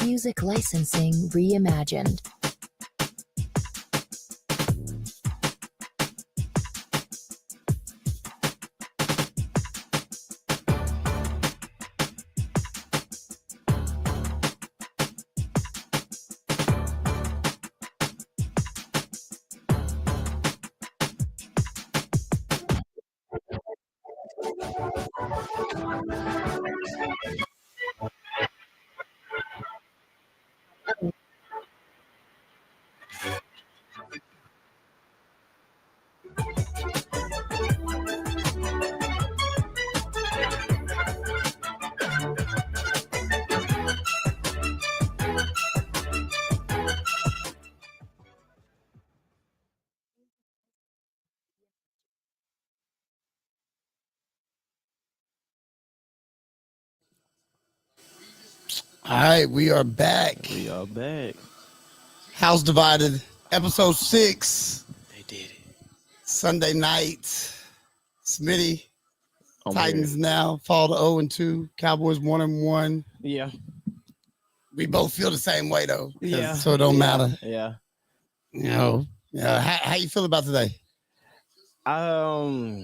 Music licensing reimagined. All right, we are back. We are back. House Divided, episode 6. They did it. Sunday night. Smitty, I'm Titans here. now fall to 0-2. Cowboys 1-1. Yeah. We both feel the same way though. Yeah. So it don't matter. Yeah. You know. Yeah. How you feel about today? I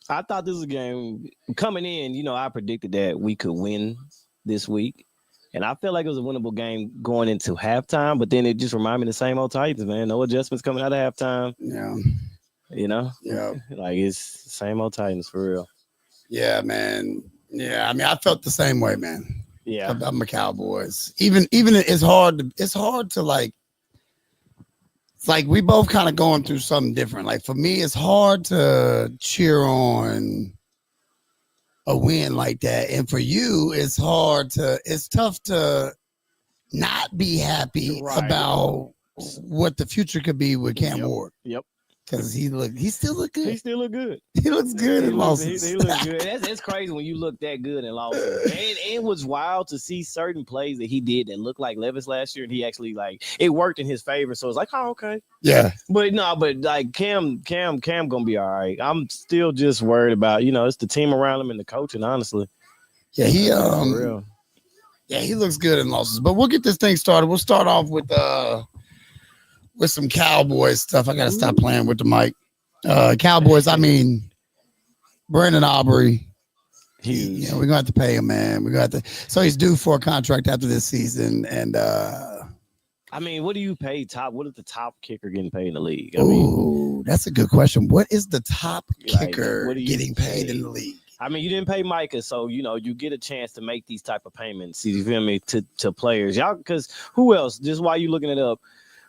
thought this was a game coming in. I predicted that we could win this week. And I felt like it was a winnable game going into halftime, but then it just reminded me of the same old Titans, man. No adjustments coming out of halftime. Yeah. Yeah. Like it's the same old Titans for real. Yeah, man. Yeah, I mean, I felt the same way, man. Yeah. I'm a Cowboys. Even it's hard to like. It's like we both kind of going through something different. Like for me, it's hard to cheer on a win like that, and for you, it's tough to not be happy about what the future could be with Cam Ward. Yep. Because he still look good. He still look good. He looks good in losses. He looks good. It's crazy when you look that good in losses. And it was wild to see certain plays that he did that looked like Levis last year, and he actually it worked in his favor. So it's like, oh, okay. Yeah. But like Cam gonna be all right. I'm still just worried about, it's the team around him and the coaching, honestly. Yeah, he For real. Yeah, he looks good in losses. But we'll get this thing started. We'll start off with some Cowboys stuff. I gotta stop playing with the mic. Cowboys, I mean, Brandon Aubrey. We're gonna have to pay him, man. So he's due for a contract after this season. And I mean, what do you pay top? What is the top kicker getting paid in the league? That's a good question. What is the top kicker getting paid in the league? I mean, you didn't pay Micah, so you get a chance to make these type of payments. You feel me to players, y'all? Because who else? Just while you looking it up,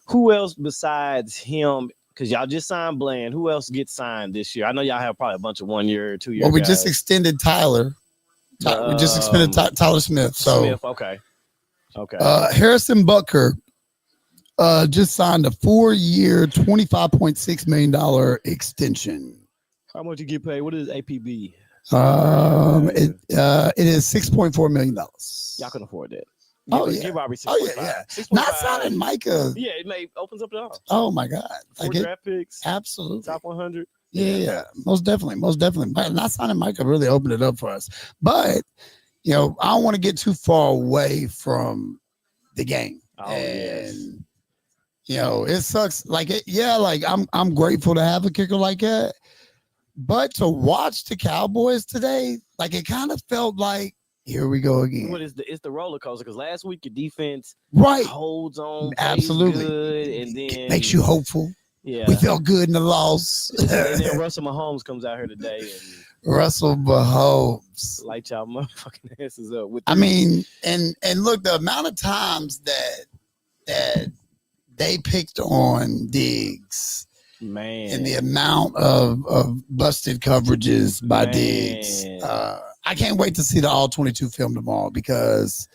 who else besides him? Because y'all just signed Bland. Who else gets signed this year? I know y'all have probably a bunch of 1 year, 2 year. Well, we just extended Tyler. We just extended Tyler Smith. So Smith, okay. Harrison Butker just signed a 4-year, $25.6 million extension. How much you get paid? What is APB? It is $6.4 million. Y'all can afford that. Give Aubrey 6.5. Oh yeah. Not signing Micah. Yeah, it opens up the door. Oh my God. 4 draft picks. Absolutely. Top 100. Yeah. Most definitely. But not signing Micah really opened it up for us. But I don't want to get too far away from the game. It sucks. I'm grateful to have a kicker like that. But to watch the Cowboys today, it kind of felt like, here we go again. It's the roller coaster, because last week your defense holds on, absolutely, good, and then it makes you hopeful. Yeah, we felt good in the loss. And then Russell Mahomes comes out here today, and Russell Mahomes light y'all motherfucking asses up. And look, the amount of times that they picked on Diggs. Man, and the amount of busted coverages by Diggs. I can't wait to see the all 22 film tomorrow, because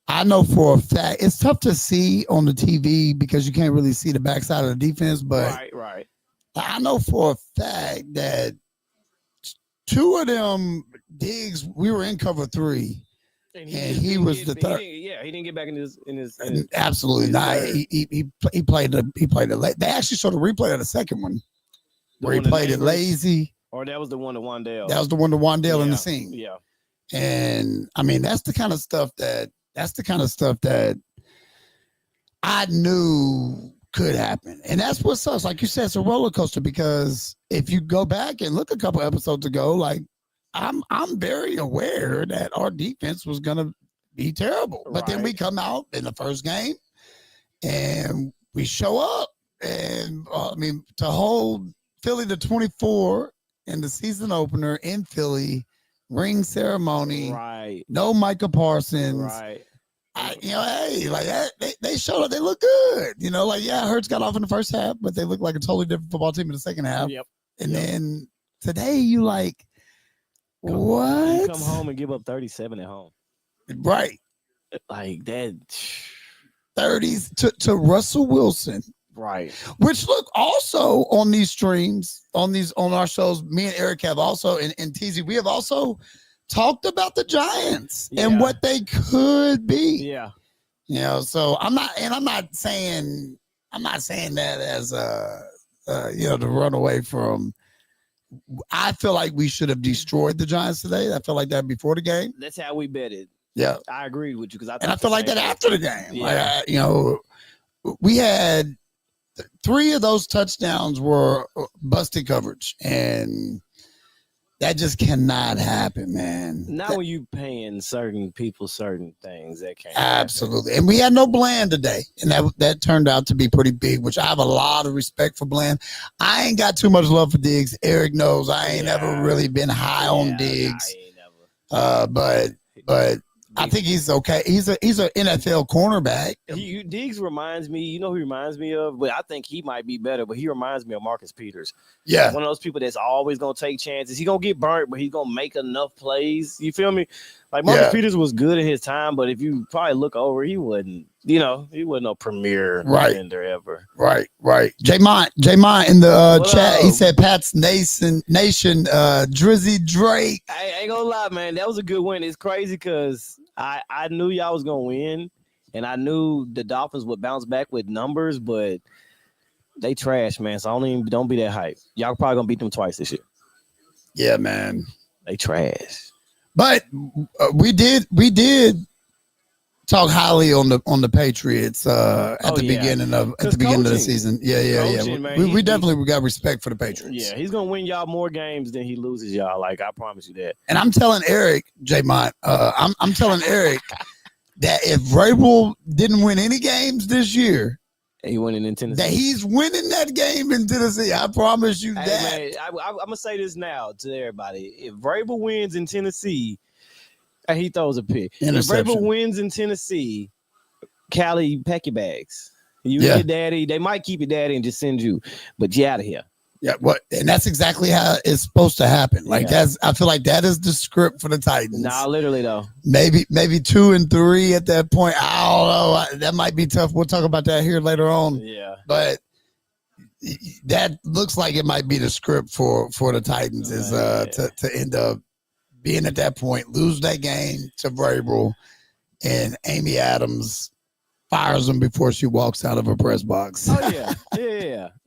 I know for a fact it's tough to see on the TV because you can't really see the backside of the defense. But right. I know for a fact that 2 of them Diggs, we were in cover 3. And he was the third. He didn't get back in his absolutely not. He played the. They actually showed a replay of the second one where he played it lazy. Or that was the one to Wandale. That was the one to Wandale in the scene. Yeah. And I mean, that's the kind of stuff that That's the kind of stuff that I knew could happen. And that's what sucks. Like you said, it's a roller coaster because if you go back and look a couple episodes ago, like I'm very aware that our defense was gonna be terrible. But then we come out in the first game and we show up. And to hold Philly to 24 in the season opener in Philly, ring ceremony, right? No Micah Parsons, right? Hey, like that, they showed up. They look good. Hurts got off in the first half, but they look like a totally different football team in the second half. Yep. And then today, you like what? You come home and give up 37 at home, right? Like that. 30s to Russell Wilson. Right. Which look also on these streams, on our shows, me and Eric have also and TZ, we have also talked about the Giants and what they could be. Yeah. So I'm not saying that as to run away from. I feel like we should have destroyed the Giants today. I feel like that before the game. That's how we betted. Yeah. I agreed with you because I feel like that after the game. Yeah. Like, we had 3 of those touchdowns were busted coverage, and that just cannot happen, man. Not when you paying certain people certain things. That can't absolutely happen. And we had no Bland today, and that turned out to be pretty big, which I have a lot of respect for Bland. I ain't got too much love for Diggs. Eric knows I ain't ever really been high on Diggs. I ain't never. But I think he's okay. He's an NFL cornerback. Diggs reminds me, you know who he reminds me of? But I think he might be better, but he reminds me of Marcus Peters. Yeah. One of those people that's always going to take chances. He's going to get burnt, but he's going to make enough plays. You feel me? Like Marcus Peters was good in his time, but if you probably look over, he wasn't no premier defender ever. Right. J-Mont in the chat, he said Pat's Nation, Drizzy Drake. I ain't gonna lie, man. That was a good win. It's crazy because I knew y'all was gonna win, and I knew the Dolphins would bounce back with numbers, but they trash, man. So don't be that hype. Y'all probably gonna beat them twice this year. Yeah, man. They trash. But we did talk highly on the Patriots at the beginning of the season. Yeah. We definitely got respect for the Patriots. Yeah, he's gonna win y'all more games than he loses y'all. Like I promise you that. And I'm telling Eric, J-Mont, I'm telling Eric that if Vrabel didn't win any games this year, he winning in Tennessee. That he's winning that game in Tennessee. I promise you that. Man, I'm gonna say this now to everybody: if Vrabel wins in Tennessee, and he throws a pick. If Vrabel wins in Tennessee, Cali, pack your bags. You and your daddy. They might keep your daddy and just send you, but you out of here. Yeah, and that's exactly how it's supposed to happen. Like I feel like that is the script for the Titans. Nah, literally though. Maybe 2 and 3 at that point. I don't know. That might be tough. We'll talk about that here later on. Yeah, but that looks like it might be the script for the Titans to end up being at that point, lose that game to Vrabel, and Amy Adams fires him before she walks out of her press box. Oh yeah.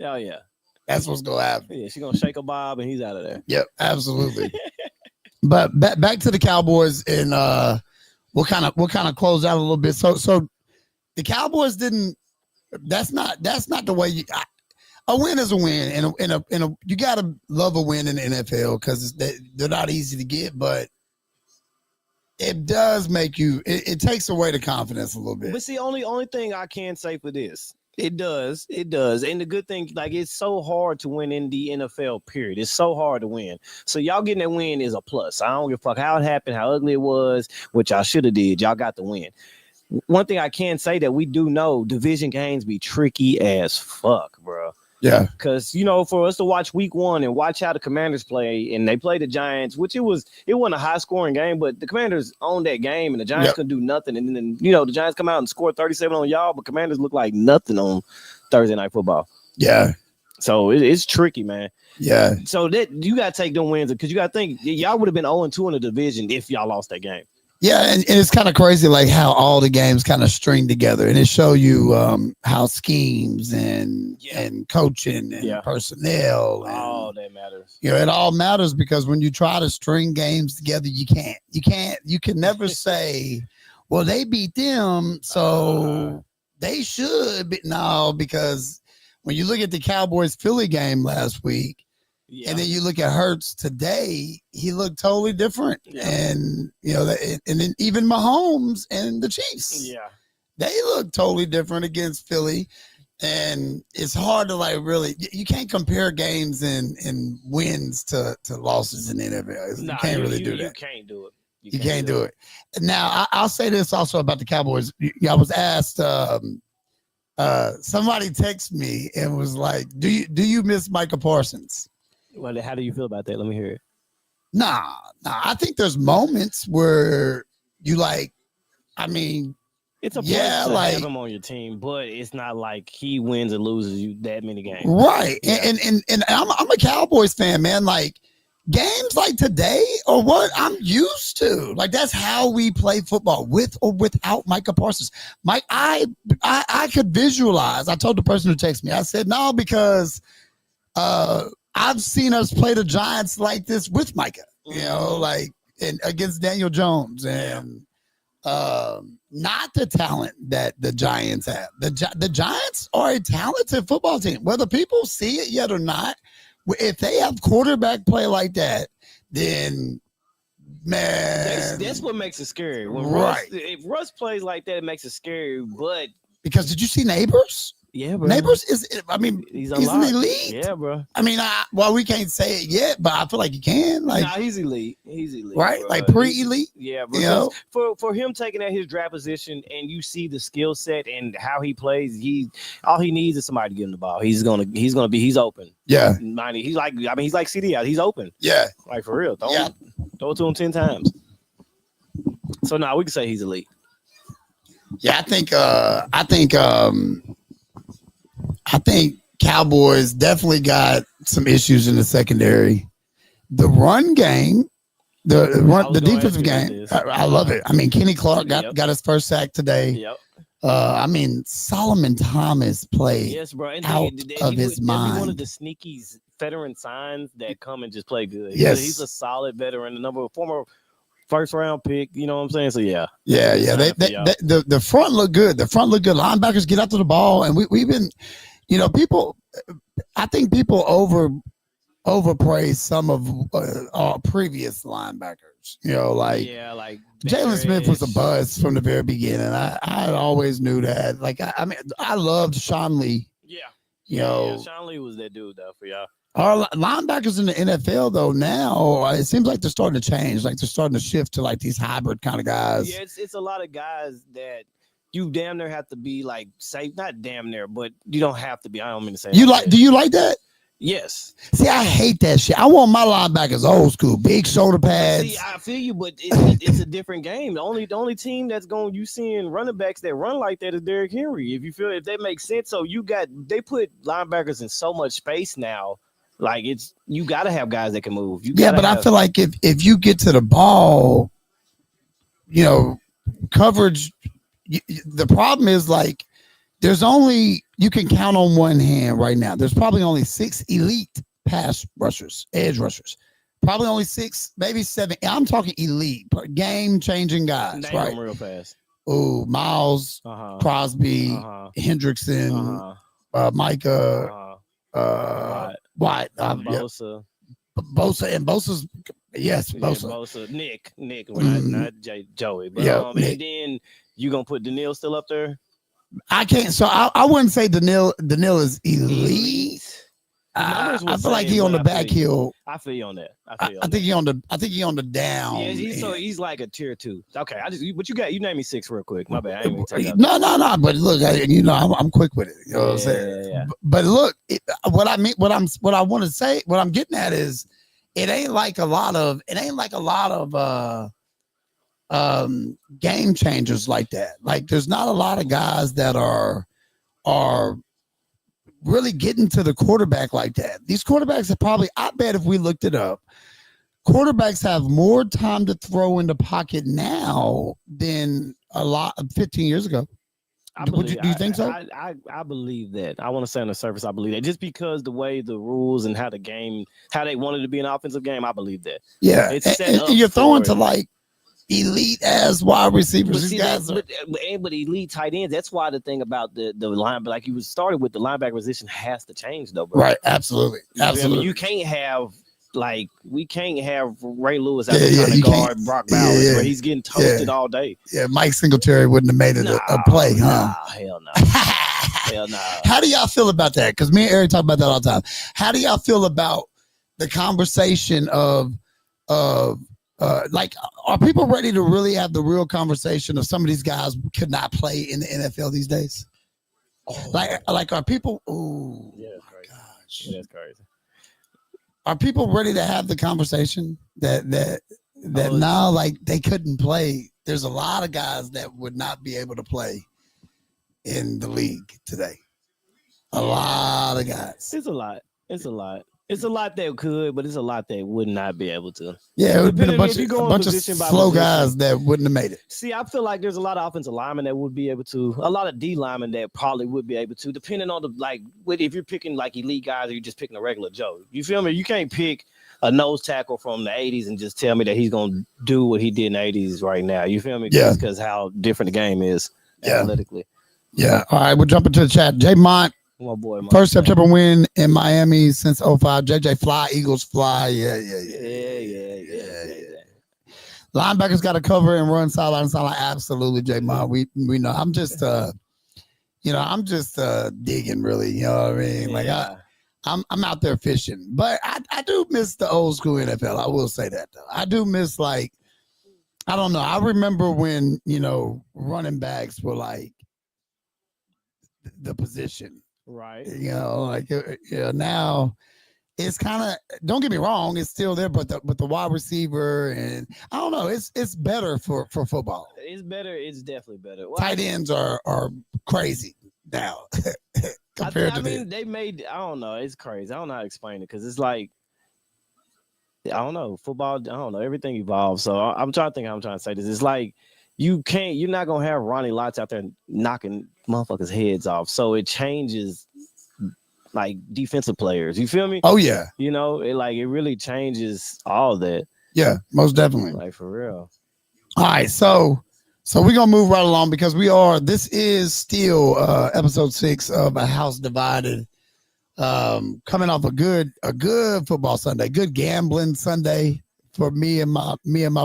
Oh yeah. That's what's gonna happen. Yeah, she's gonna shake a bob and he's out of there. Yep, absolutely. But back to the Cowboys, and we'll kind of close out a little bit. So the Cowboys didn't. That's not the way a win is a win, and you gotta love a win in the NFL because they're not easy to get, but it does make you. It takes away the confidence a little bit. But see, only thing I can say for this. It does. And the good thing, like, it's so hard to win in the NFL, period. It's so hard to win. So y'all getting that win is a plus. I don't give a fuck how it happened, how ugly it was, what y'all should have did. Y'all got the win. One thing I can say that we do know, division games be tricky as fuck, bro. Yeah. Because, for us to watch week 1 and watch how the Commanders play, and they play the Giants, which it wasn't a high-scoring game, but the Commanders owned that game, and the Giants couldn't do nothing. And then, the Giants come out and score 37 on y'all, but Commanders look like nothing on Thursday Night Football. Yeah. So it's tricky, man. Yeah. So that you got to take them wins, because you got to think, y'all would have been 0-2 in the division if y'all lost that game. Yeah, and it's kind of crazy, like how all the games kind of string together, and it show you how schemes and coaching and personnel. All that matters. It all matters because when you try to string games together, you can never say Well, they beat them, so they should be no, because when you look at the Cowboys Philly game last week, and then you look at Hurts today, he looked totally different. Yeah. And and then even Mahomes and the Chiefs, they look totally different against Philly. And it's hard to really, you can't compare games and wins to losses in the NFL. You can't really do that. You can't do it. You can't do it. Now, I'll say this also about the Cowboys. I was asked, somebody texted me and was like, do you miss Micah Parsons? Well, how do you feel about that? Let me hear it. Nah. I think there's moments where you it's a plus to have him on your team, but it's not like he wins and loses you that many games. Right. Yeah. And I'm a Cowboys fan, man. Like, games like today are what I'm used to. Like, that's how we play football, with or without Micah Parsons. I could visualize. I told the person who texted me, I said, no, because I've seen us play the Giants like this with Micah, and against Daniel Jones, and not the talent that the Giants have. The Giants are a talented football team, whether people see it yet or not. If they have quarterback play like that, then man, that's what makes it scary. When if Russ plays like that, it makes it scary. But because did you see Neighbors? Yeah, bro. Neighbors he's an elite. Yeah, bro. I mean, we can't say it yet, but I feel like you can. Like, he's elite. He's elite, right? Bro. Like pre-elite. Yeah, bro. For him taking at his draft position, and you see the skill set and how he plays, all he needs is somebody to give him the ball. He's open. Yeah. He's like CD out. He's open. Yeah. Like, for real. Throw it to him 10 times. So now we can say he's elite. Yeah, I think Cowboys definitely got some issues in the secondary. The run game, the defensive game, I love it. I mean, Kenny Clark got his first sack today. Yep. Solomon Thomas played out of his mind. One of the sneaky veteran signs that come and just play good. Yes. He's a solid veteran, former first round pick, you know what I'm saying? So yeah. The front look good. Linebackers get after the ball, and we've been, people. I think people overpraise some of our previous linebackers. Like Jalen Smith was a buzz from the very beginning. I always knew that. Like I loved Sean Lee. Yeah, Sean Lee was that dude though for y'all. Our linebackers in the NFL, though, now it seems like they're starting to change. Like they're starting to shift to like these hybrid kind of guys. Yeah, it's a lot of guys that you damn near have to be like safe. Not damn near, but you don't have to be. I don't mean to say that. Do you like that? Yes. See, I hate that shit. I want my linebackers old school, big shoulder pads. See, I feel you, but it's a different game. The only team that's you seeing running backs that run like that is Derrick Henry. If that makes sense. So they put linebackers in so much space now. Like you got to have guys that can move. I feel like if you get to the ball, coverage. The problem is like you can count on one hand right now. There's probably only 6 elite pass rushers, edge rushers. Probably only 6, maybe 7. I'm talking elite, game changing guys. Name them real fast. Oh, Miles, Crosby, Hendrickson, Micah. White, Bosa. Bosa, and Bosa's Bosa. Yeah, Bosa. Nick, not Joey. But and then you gonna put Daniil still up there? I can't. So I wouldn't say Daniil is elite. I feel like he on the back hill. I feel you on that. I think he on the down. Yeah, he's like a tier 2. Okay, but you name me 6 real quick. My bad. I ain't take that. No. But look, I'm quick with it. You know what I'm saying? Yeah. But look, what I want to say, what I'm getting at is, it ain't like a lot of game changers like that. Like there's not a lot of guys that are really getting to the quarterback like that. These quarterbacks are probably, I bet if we looked it up, quarterbacks have more time to throw in the pocket now than a lot of 15 years ago. Do you think so? I believe that. I want to say on the surface, I believe that. Just because the way the rules and how they wanted to be an offensive game, I believe that. Yeah. It's set up and you're throwing to like elite ass wide receivers. But These see, guys are. but elite tight ends. That's why the thing about the line, like you started with, the linebacker position has to change though, bro. Right, absolutely. You feel me? Absolutely. You can't have we can't have Ray Lewis out Yeah, there yeah, trying to you guard can't. Brock Yeah, Bowers, yeah. where he's getting toasted all day. Yeah, Mike Singletary wouldn't have made it a play, huh? Nah, hell no. Hell no. How do y'all feel about that? Because me and Eric talk about that all the time. How do y'all feel about the conversation of like, are people ready to really have the real conversation of some of these guys could not play in the NFL these days? Like are people? Oh, Yeah, that's crazy. Gosh, Yeah, that's crazy. Are people ready to have the conversation that now, like, they couldn't play? There's a lot of guys that would not be able to play in the league today. A lot of guys. It's a lot. It's a lot. It's a lot that could, but it's a lot that would not be able to. Yeah, it would have been a bunch of position by slow position. guys that wouldn't have made it. See, I feel like there's a lot of offensive linemen that would be able to, a lot of D linemen that probably would be able to, depending on the, like, if you're picking like elite guys or you're just picking a regular Joe. You feel me? You can't pick a nose tackle from the 80s and just tell me that he's going to do what he did in the 80s right now. You feel me? Yeah. Because how different the game is analytically. Yeah. All right, we'll jump into the chat. Jay Mont. My boy, First September win in Miami since 05. JJ Fly, Eagles fly. Yeah. Linebackers got to cover and run sideline. Absolutely, Jay Mont. We know. I'm just digging, really. You know what I mean? Like I'm out there fishing, but I do miss the old school NFL. I will say that though. I do miss, like, I don't know. I remember when running backs were like the position. Right. Now it's kind of, don't get me wrong, it's still there, but the wide receiver, and I don't know, it's better for football. It's better. It's definitely better. Well, tight ends are crazy now compared to I mean, they made, I don't know, it's crazy. I don't know how to explain it, because it's like, I don't know, football, I don't know, everything evolves. So I'm trying to think how I'm trying to say this. It's like, you're not going to have Ronnie Lotz out there knocking motherfuckers' heads off. So it changes, like, defensive players. You feel me? Oh, yeah. It really changes all that. Yeah, most definitely. Like, for real. All right, so we're going to move right along, because this is still episode 6 of A House Divided. Coming off a good football Sunday, good gambling Sunday for me and my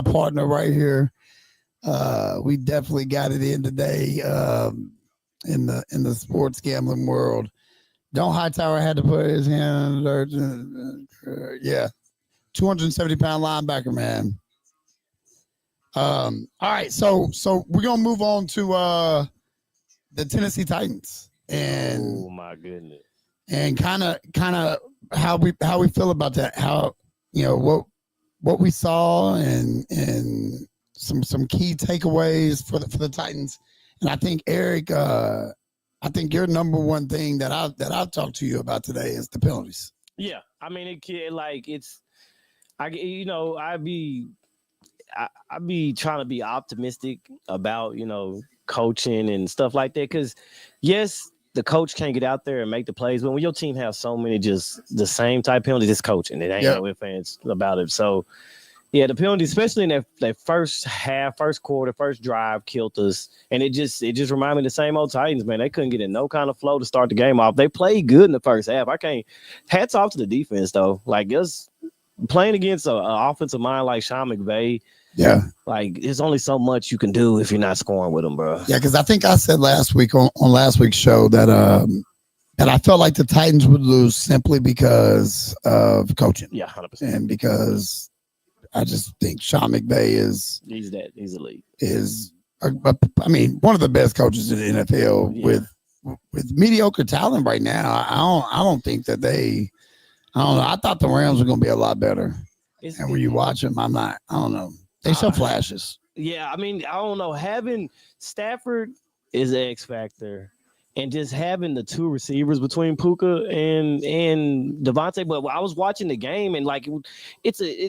partner right here. We definitely got it in today in the sports gambling world. Don Hightower had to put his hand under 270-pound linebacker, man. All right, so we're gonna move on to the Tennessee Titans, and oh my goodness, and kind of how we feel about that, how what we saw, and some key takeaways for the Titans. And I think, Eric, I think your number one thing that I've talked to you about today is the penalties. Yeah, I mean, I be trying to be optimistic about coaching and stuff like that, because yes, the coach can't get out there and make the plays, but when your team has so many just the same type penalties, it's coaching. It ain't no ifs, ands about it. So yeah, the penalties, especially in that first half, first quarter, first drive, killed us. And it just reminded me of the same old Titans, man. They couldn't get in no kind of flow to start the game off. They played good in the first half. Hats off to the defense, though. Like, just playing against an offensive mind like Sean McVay. Yeah. Like, there's only so much you can do if you're not scoring with them, bro. Yeah, because I think I said last week on last week's show that I felt like the Titans would lose simply because of coaching. Yeah, 100%. And because I just think Sean McVay he's elite. One of the best coaches in the NFL with mediocre talent right now. I don't think that I don't know. I thought the Rams were going to be a lot better. And when you watch them, I don't know. They show flashes. Yeah, I mean, I don't know. Having Stafford is an X factor, and just having the two receivers between Puka and Devontae. But I was watching the game, and like I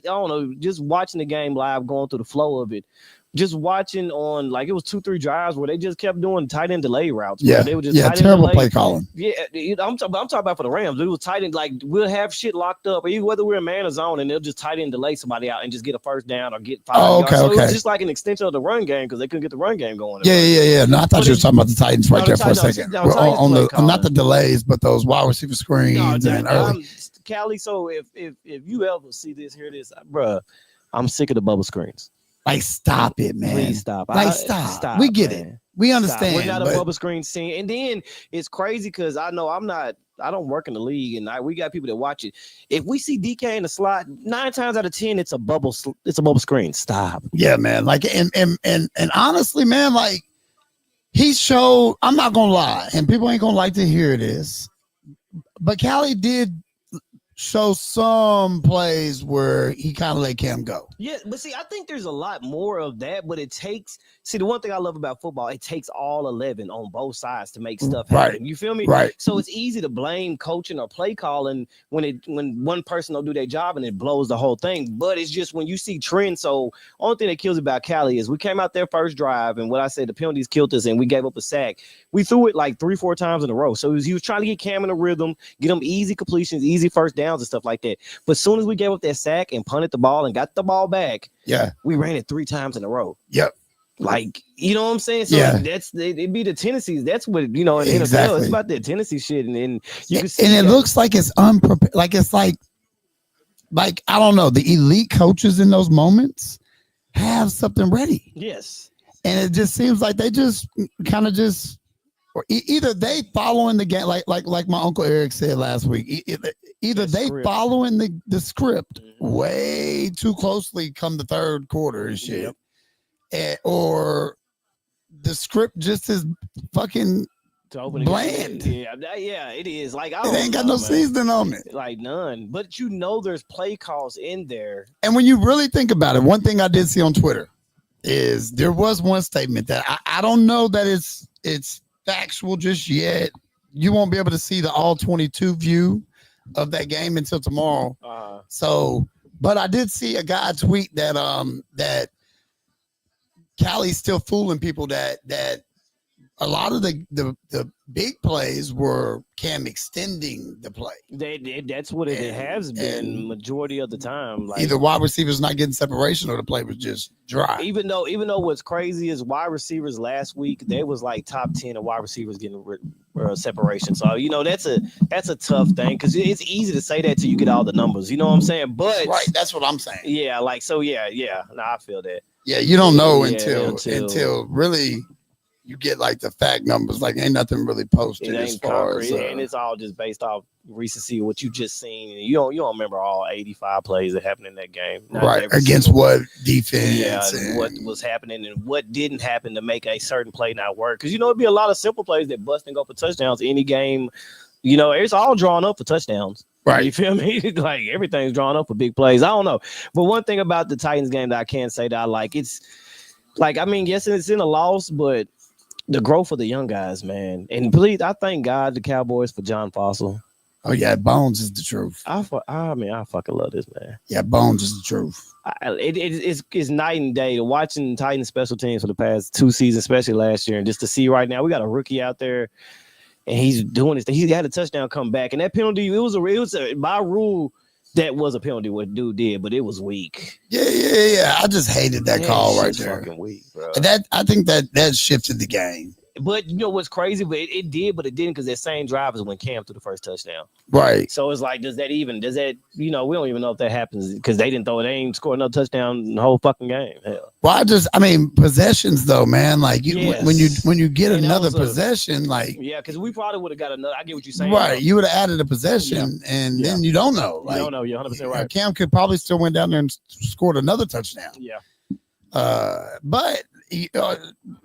don't know, just watching the game live, going through the flow of it. just watching on like it was 2-3 drives where they just kept doing tight end delay routes. Yeah, They were just tight end terrible delay. play calling. Yeah, I'm talking about for the Rams. It was tight end, like we'll have shit locked up, even whether we're in man or zone, and they'll just tight end delay somebody out and just get a first down or get 5 yards. So it was just like an extension of the run game because they couldn't get the run game going. Yeah. No, I thought you were talking about the Titans right there for a second. On the not the delays, but those wide receiver screens and early. Callie, so if you ever hear this, bro, I'm sick of the bubble screens. Like, stop it, man. Please stop. Like, stop. We get it. We understand. We're not a bubble screen scene. And then it's crazy because I know I don't work in the league, and we got people that watch it. If we see DK in the slot, 9 times out of 10, it's a bubble screen. Stop. Yeah, man. Like, and honestly, man, like, he showed, I'm not gonna lie, and people ain't gonna like to hear this, but Callie did show some plays where he kind of let Cam go. Yeah, but see, I think there's a lot more of that, but it takes the one thing I love about football, it takes all 11 on both sides to make stuff happen. Right. You feel me? Right. So it's easy to blame coaching or play calling when one person don't do their job and it blows the whole thing. But it's just when you see trends. So only thing that kills about Cali is we came out there first drive, and what I said, the penalties killed us, and we gave up a sack. We threw it like 3-4 times in a row. So he was trying to get Cam in a rhythm, get him easy completions, easy first downs and stuff like that. But as soon as we gave up that sack and punted the ball and got the ball back, we ran it 3 times in a row. Yep. Like, you know what I'm saying? So it'd be the tendencies. That's what, you know, in NFL, it's about that tendency shit. And then you can see. And it looks like it's unprepared. Like, it's like, I don't know, the elite coaches in those moments have something ready. Yes. And it just seems like they just kind of just, or either they following the game, like my Uncle Eric said last week, either they following the script way too closely come the third quarter and shit. Or the script just is fucking bland. Yeah, it is. Like, it ain't got no seasoning on it. Like, none. But you know there's play calls in there. And when you really think about it, one thing I did see on Twitter is there was one statement that I don't know that it's factual just yet. You won't be able to see the all 22 view of that game until tomorrow. So, but I did see a guy tweet that Callie's still fooling people that a lot of the big plays were Cam extending the play. That's what it has been majority of the time. Like, either wide receivers not getting separation or the play was just dry. Even though what's crazy is wide receivers last week, they was like top 10 of wide receivers getting separation. So, you know, that's a tough thing because it's easy to say that till you get all the numbers. You know what I'm saying? But right, that's what I'm saying. Yeah, like, so yeah. No, I feel that. Yeah, you don't know until really you get like the fact numbers. Like, ain't nothing really posted as far as and it's all just based off recency of what you just seen. You don't remember all 85 plays that happened in that game, right? Against what defense? Yeah, and what was happening and what didn't happen to make a certain play not work. Because it'd be a lot of simple plays that bust and go for touchdowns. Any game, it's all drawn up for touchdowns. Right. You feel me? Like, everything's drawn up for big plays. I don't know. But one thing about the Titans game that I can't say that I like, it's like, I mean, yes, it's in a loss, but the growth of the young guys, man. And please, I thank God the Cowboys for John Fossil. Oh, yeah, Bones is the truth. I fucking love this man. Yeah, Bones is the truth. It's night and day to watching Titans special teams for the past 2 seasons, especially last year. And just to see right now, we got a rookie out there. And he's doing this thing. He had a touchdown come back, and that penalty, it was by rule, that was a penalty what dude did, but it was weak. Yeah. I just hated that call right there. Fucking weak, bro. I think that shifted the game. But you know what's crazy? But it did, but it didn't, because that same drive is when Cam threw the first touchdown. Right. So it's like, does that we don't even know if that happens, because they ain't scored another touchdown in the whole fucking game. Hell. Well, possessions though, man. Like, when you get another possession, like, because we probably would have got another. I get what you're saying. Right. You would have added a possession, and then you don't know. Like, you don't know. You're 100% right. Cam could probably still went down there and scored another touchdown. Yeah. But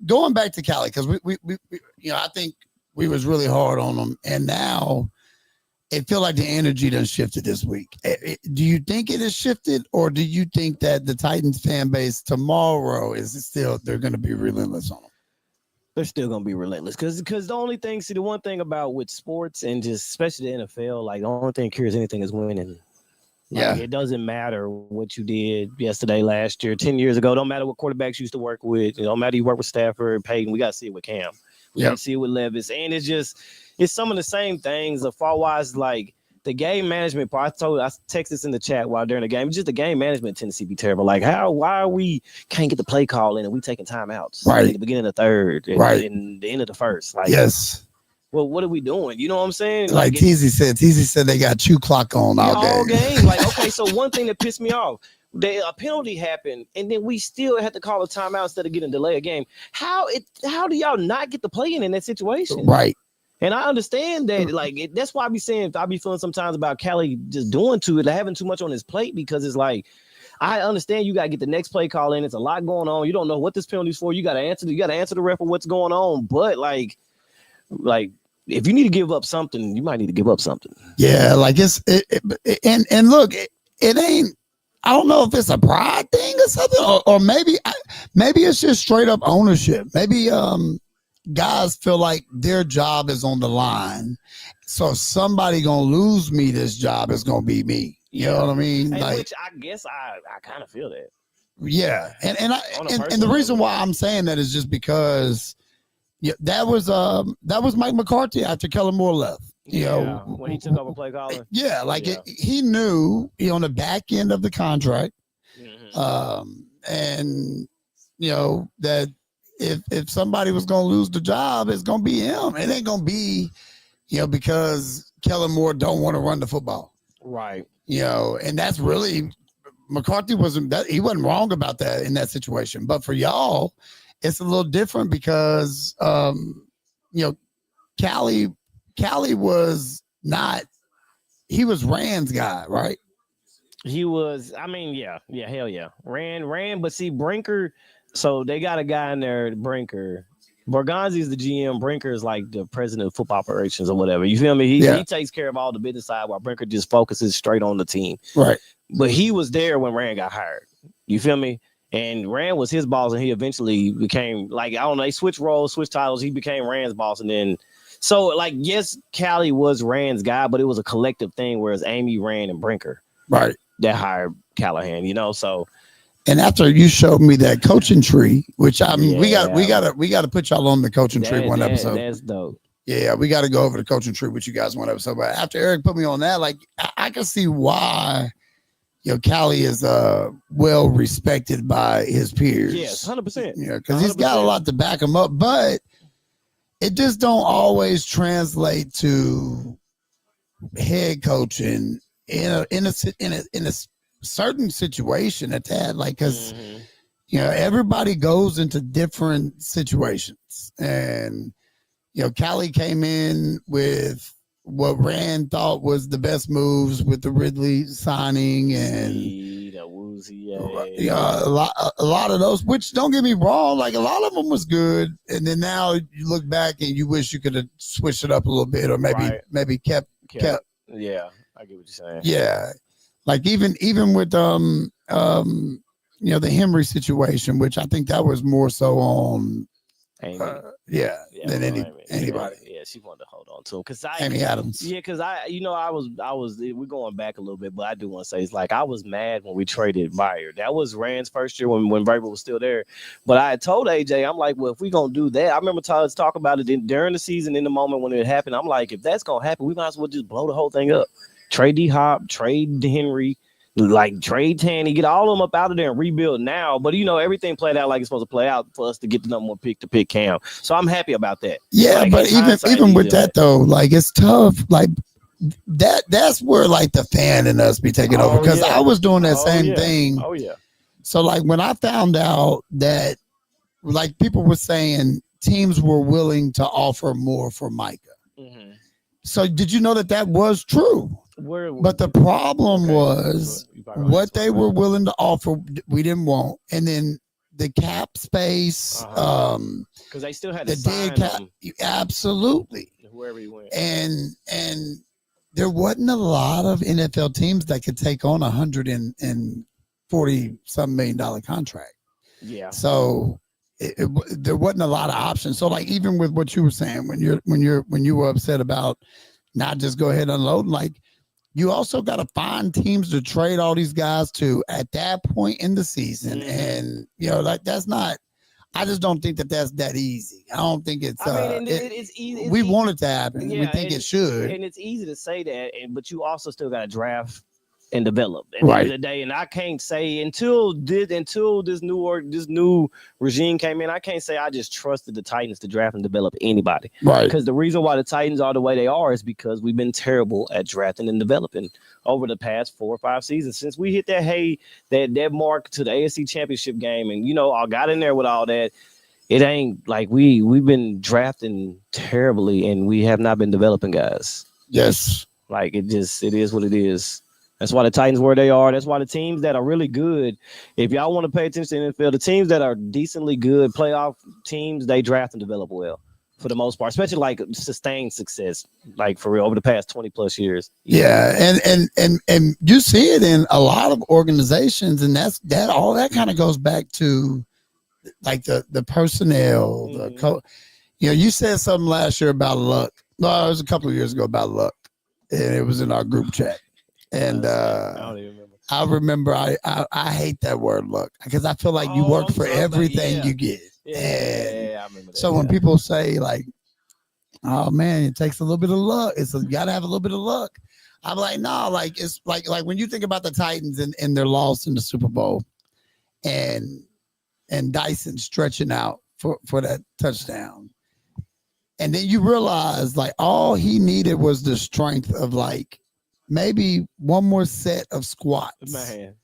going back to Cali, because we I think we was really hard on them, and now it feel like the energy done shifted this week. Do you think it has shifted, or do you think that the Titans fan base tomorrow they're going to be relentless on them? They're still going to be relentless, because the only thing, the one thing about with sports and just especially the NFL, like, the only thing that cures anything is winning. Like, it doesn't matter what you did yesterday, last year, 10 years ago. Don't matter what quarterbacks you used to work with. It don't matter you work with Stafford, Peyton. We got to see it with Cam. We got to see it with Levis. And it's some of the same things as far-wise, like the game management part. I text this in the chat while during the game. It's just the game management tendency to be terrible. Like, why are we can't get the play call in and we taking timeouts at the beginning of the third and the end of the first? Like, well, what are we doing? You know what I'm saying? Like Teasy said they got chew clock on all game. Like, okay, so one thing that pissed me off, a penalty happened, and then we still had to call a timeout instead of getting a delay a game. How do y'all not get the play in that situation? Right. And I understand that, like, that's why I be feeling sometimes about Callie just doing having too much on his plate, because it's like, I understand you got to get the next play call in. It's a lot going on. You don't know what this penalty's for. You got to answer the ref for what's going on. But like if you need to give up something, you might need to give up something. Yeah, like and look, it ain't. I don't know if it's a pride thing or something, or maybe it's just straight up ownership. Maybe guys feel like their job is on the line, so if somebody gonna lose me this job, it's gonna be me. You know what I mean? Like, which I guess I kind of feel that. Yeah, and the reason why I'm saying that is just because. Yeah, that was Mike McCarthy after Kellen Moore left. You know, when he took over play calling. Yeah, he knew on the back end of the contract, and that if somebody was going to lose the job, it's going to be him. It ain't going to be, because Kellen Moore don't want to run the football, right? And that's really McCarthy wasn't wrong about that in that situation, but for y'all. It's a little different because, Callie was not, he was Rand's guy, right? He was, hell yeah. Rand, but see, Brinker, so they got a guy in there, Brinker. Borgonzi's the GM. Brinker is like the president of football operations or whatever. You feel me? He takes care of all the business side while Brinker just focuses straight on the team. Right. But he was there when Rand got hired. You feel me? And Rand was his boss, and he eventually became, like, I don't know, they switched roles, switched titles. He became Rand's boss. And then, so, like, yes, Callie was Rand's guy, but it was a collective thing, whereas Amy, Rand, and Brinker, right, that hired Callahan, so. And after you showed me that coaching tree, which we got to put y'all on the coaching tree one episode. That's dope. Yeah, we got to go over the coaching tree with you guys one episode. But after Eric put me on that, like, I can see why. Callie is well respected by his peers. Yes, 100%. Yeah, because he's got a lot to back him up, but it just don't always translate to head coaching in a certain situation at that. Like, because everybody goes into different situations, and Callie came in with what Rand thought was the best moves with the Ridley signing and a lot of those, which don't get me wrong, like a lot of them was good. And then now you look back and you wish you could have switched it up a little bit, or maybe kept. Yeah, I get what you're saying. Yeah, like even with the Henry situation, which I think that was more so on. Amy. Than anybody. Yeah, she wanted to hold on to him because Amy Adams. Yeah, because I was. We're going back a little bit, but I do want to say it's like I was mad when we traded Meyer. That was Rand's first year when Vrabel was still there. But I had told AJ, I'm like, well, if we gonna do that, I remember Todd's talk about it during the season, in the moment when it happened. I'm like, if that's gonna happen, we might as well just blow the whole thing up. Trade D Hop, trade Henry. Like, trade Tanny, get all of them up out of there and rebuild now. But, everything played out like it's supposed to play out for us to get the number one pick to pick Cam. So I'm happy about that. Yeah, like, but even with that, though, like, it's tough. Like, that's where, like, the fan in us be taking over. Because I was doing that same thing. Oh, yeah. So, like, when I found out that, like, people were saying teams were willing to offer more for Micah. Mm-hmm. So did you know that was true? But the problem was what they were willing to offer, we didn't want, and then the cap space, because they still had the dead cap, absolutely, whoever you went, and there wasn't a lot of NFL teams that could take on $140-some million contract. Yeah, so there wasn't a lot of options. So, like, even with what you were saying, when you were upset about not just go ahead and unload, like, you also got to find teams to trade all these guys to at that point in the season. Mhm. And, like that's not, I just don't think that that's that easy. I don't think it's, it's easy. we want it to happen. We Yeah, think it should. And it's easy to say that, but you also still got to draft and develop at the end Right. of the day. And I can't say until this new regime came in, I can't say I just trusted the Titans to draft and develop anybody. Right. Because the reason why the Titans are the way they are is because we've been terrible at drafting and developing over the past 4 or 5 seasons since we hit that mark to the AFC Championship game, and I got in there with all that. It ain't like we've been drafting terribly and we have not been developing guys. Yes. Like it is what it is. That's why the Titans where they are. That's why the teams that are really good, if y'all want to pay attention to the NFL, the teams that are decently good, playoff teams, they draft and develop well for the most part, especially like sustained success, like for real over the past 20 plus years. Yeah, and you see it in a lot of organizations, and that all that kind of goes back to like the personnel, the you said something last year about luck. No, it was a couple of years ago about luck, and it was in our group chat. And I don't even remember. I hate that word luck because I feel like you work for everything you get. Yeah, I remember that. So when people say like, "Oh man, it takes a little bit of luck," you got to have a little bit of luck. I'm like, no, like it's like when you think about the Titans and their loss in the Super Bowl, and Dyson stretching out for that touchdown, and then you realize like all he needed was the strength of like maybe one more set of squats, Man.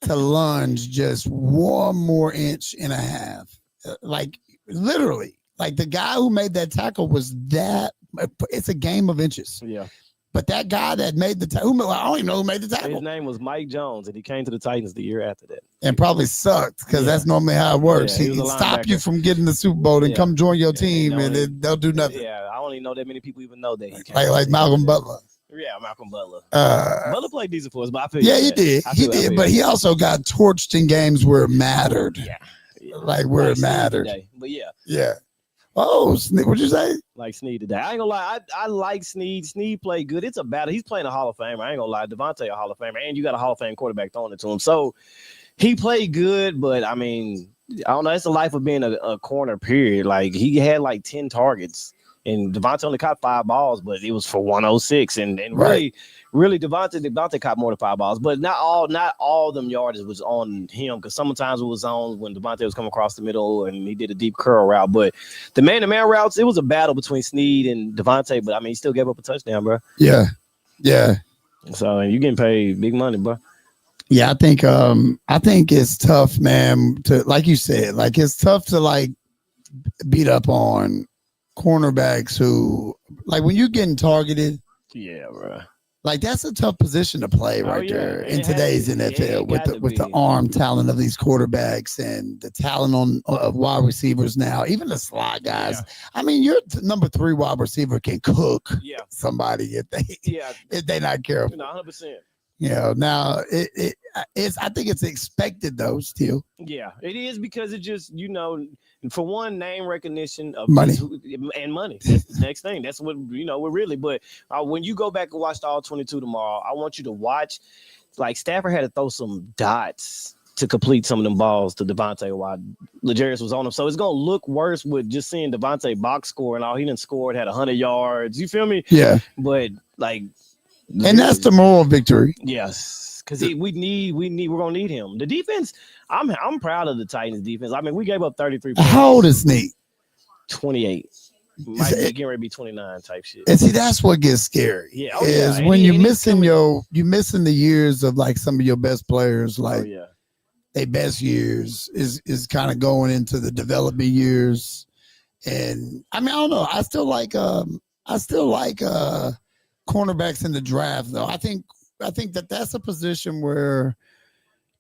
to lunge just 1 more inch and a half. Like literally, like the guy who made that tackle was that. It's a game of inches. Yeah. But that guy that made the tackle, I don't even know who made the tackle. His name was Mike Jones, and he came to the Titans the year after that. And probably sucked because that's normally how it works. Yeah, He'd stop you from getting the Super Bowl and come join your team, and they'll do nothing. Yeah, I don't even know that many people even know that he came. Like Malcolm Butler. Yeah, Malcolm Butler. Butler played decent for us, but I feel he did. He did, but he also got torched in games where it mattered. Yeah. Like where it mattered. Today, but yeah. Yeah. Oh, what'd you say? Like Snead today. I ain't gonna lie. I like Snead. Snead played good. It's a battle. He's playing a Hall of Famer. I ain't gonna lie. Devontae a Hall of Famer, and you got a Hall of Fame quarterback throwing it to him. So he played good, but I mean, I don't know. It's the life of being a corner. Period. Like he had like 10 targets, and Devontae only caught 5 balls, but it was for 106. And really, Devontae caught more than 5 balls, but not all them yards was on him because sometimes it was on when Devontae was coming across the middle and he did a deep curl route. But the man-to-man routes, it was a battle between Snead and Devontae, but I mean, he still gave up a touchdown, bro. Yeah. Yeah. So you getting paid big money, bro. Yeah, I think it's tough, man, to like you said, like it's tough to like beat up on cornerbacks who like when you're getting targeted. Yeah, bro. Like that's a tough position to play right there in today's NFL with the arm talent of these quarterbacks and the talent of wide receivers now, even the slot guys. Yeah. I mean, your number 3 wide receiver can cook somebody if they're not careful. 100%. Now it's I think it's expected though still. Yeah, it is because it just for one, name recognition of money and money. That's the next thing. That's what we're really. But when you go back and watch the All 22 tomorrow, I want you to watch. Like Stafford had to throw some dots to complete some of them balls to Devontae while L'Jarius was on him. So it's gonna look worse with just seeing Devontae box score and all. He didn't score. It had 100 yards. You feel me? Yeah. But like. And that's the moral victory. Yes, because we're gonna need him. The defense, I'm proud of the Titans defense. I mean, we gave up 33 points. How old is Snead? 28. Might be getting ready to be 29 type shit. And see, that's what gets scary. Yeah, is when you're missing the years of like some of your best players, like their best years is kind of going into the development years. And I mean, I don't know. I still like cornerbacks in the draft though. I think that's a position where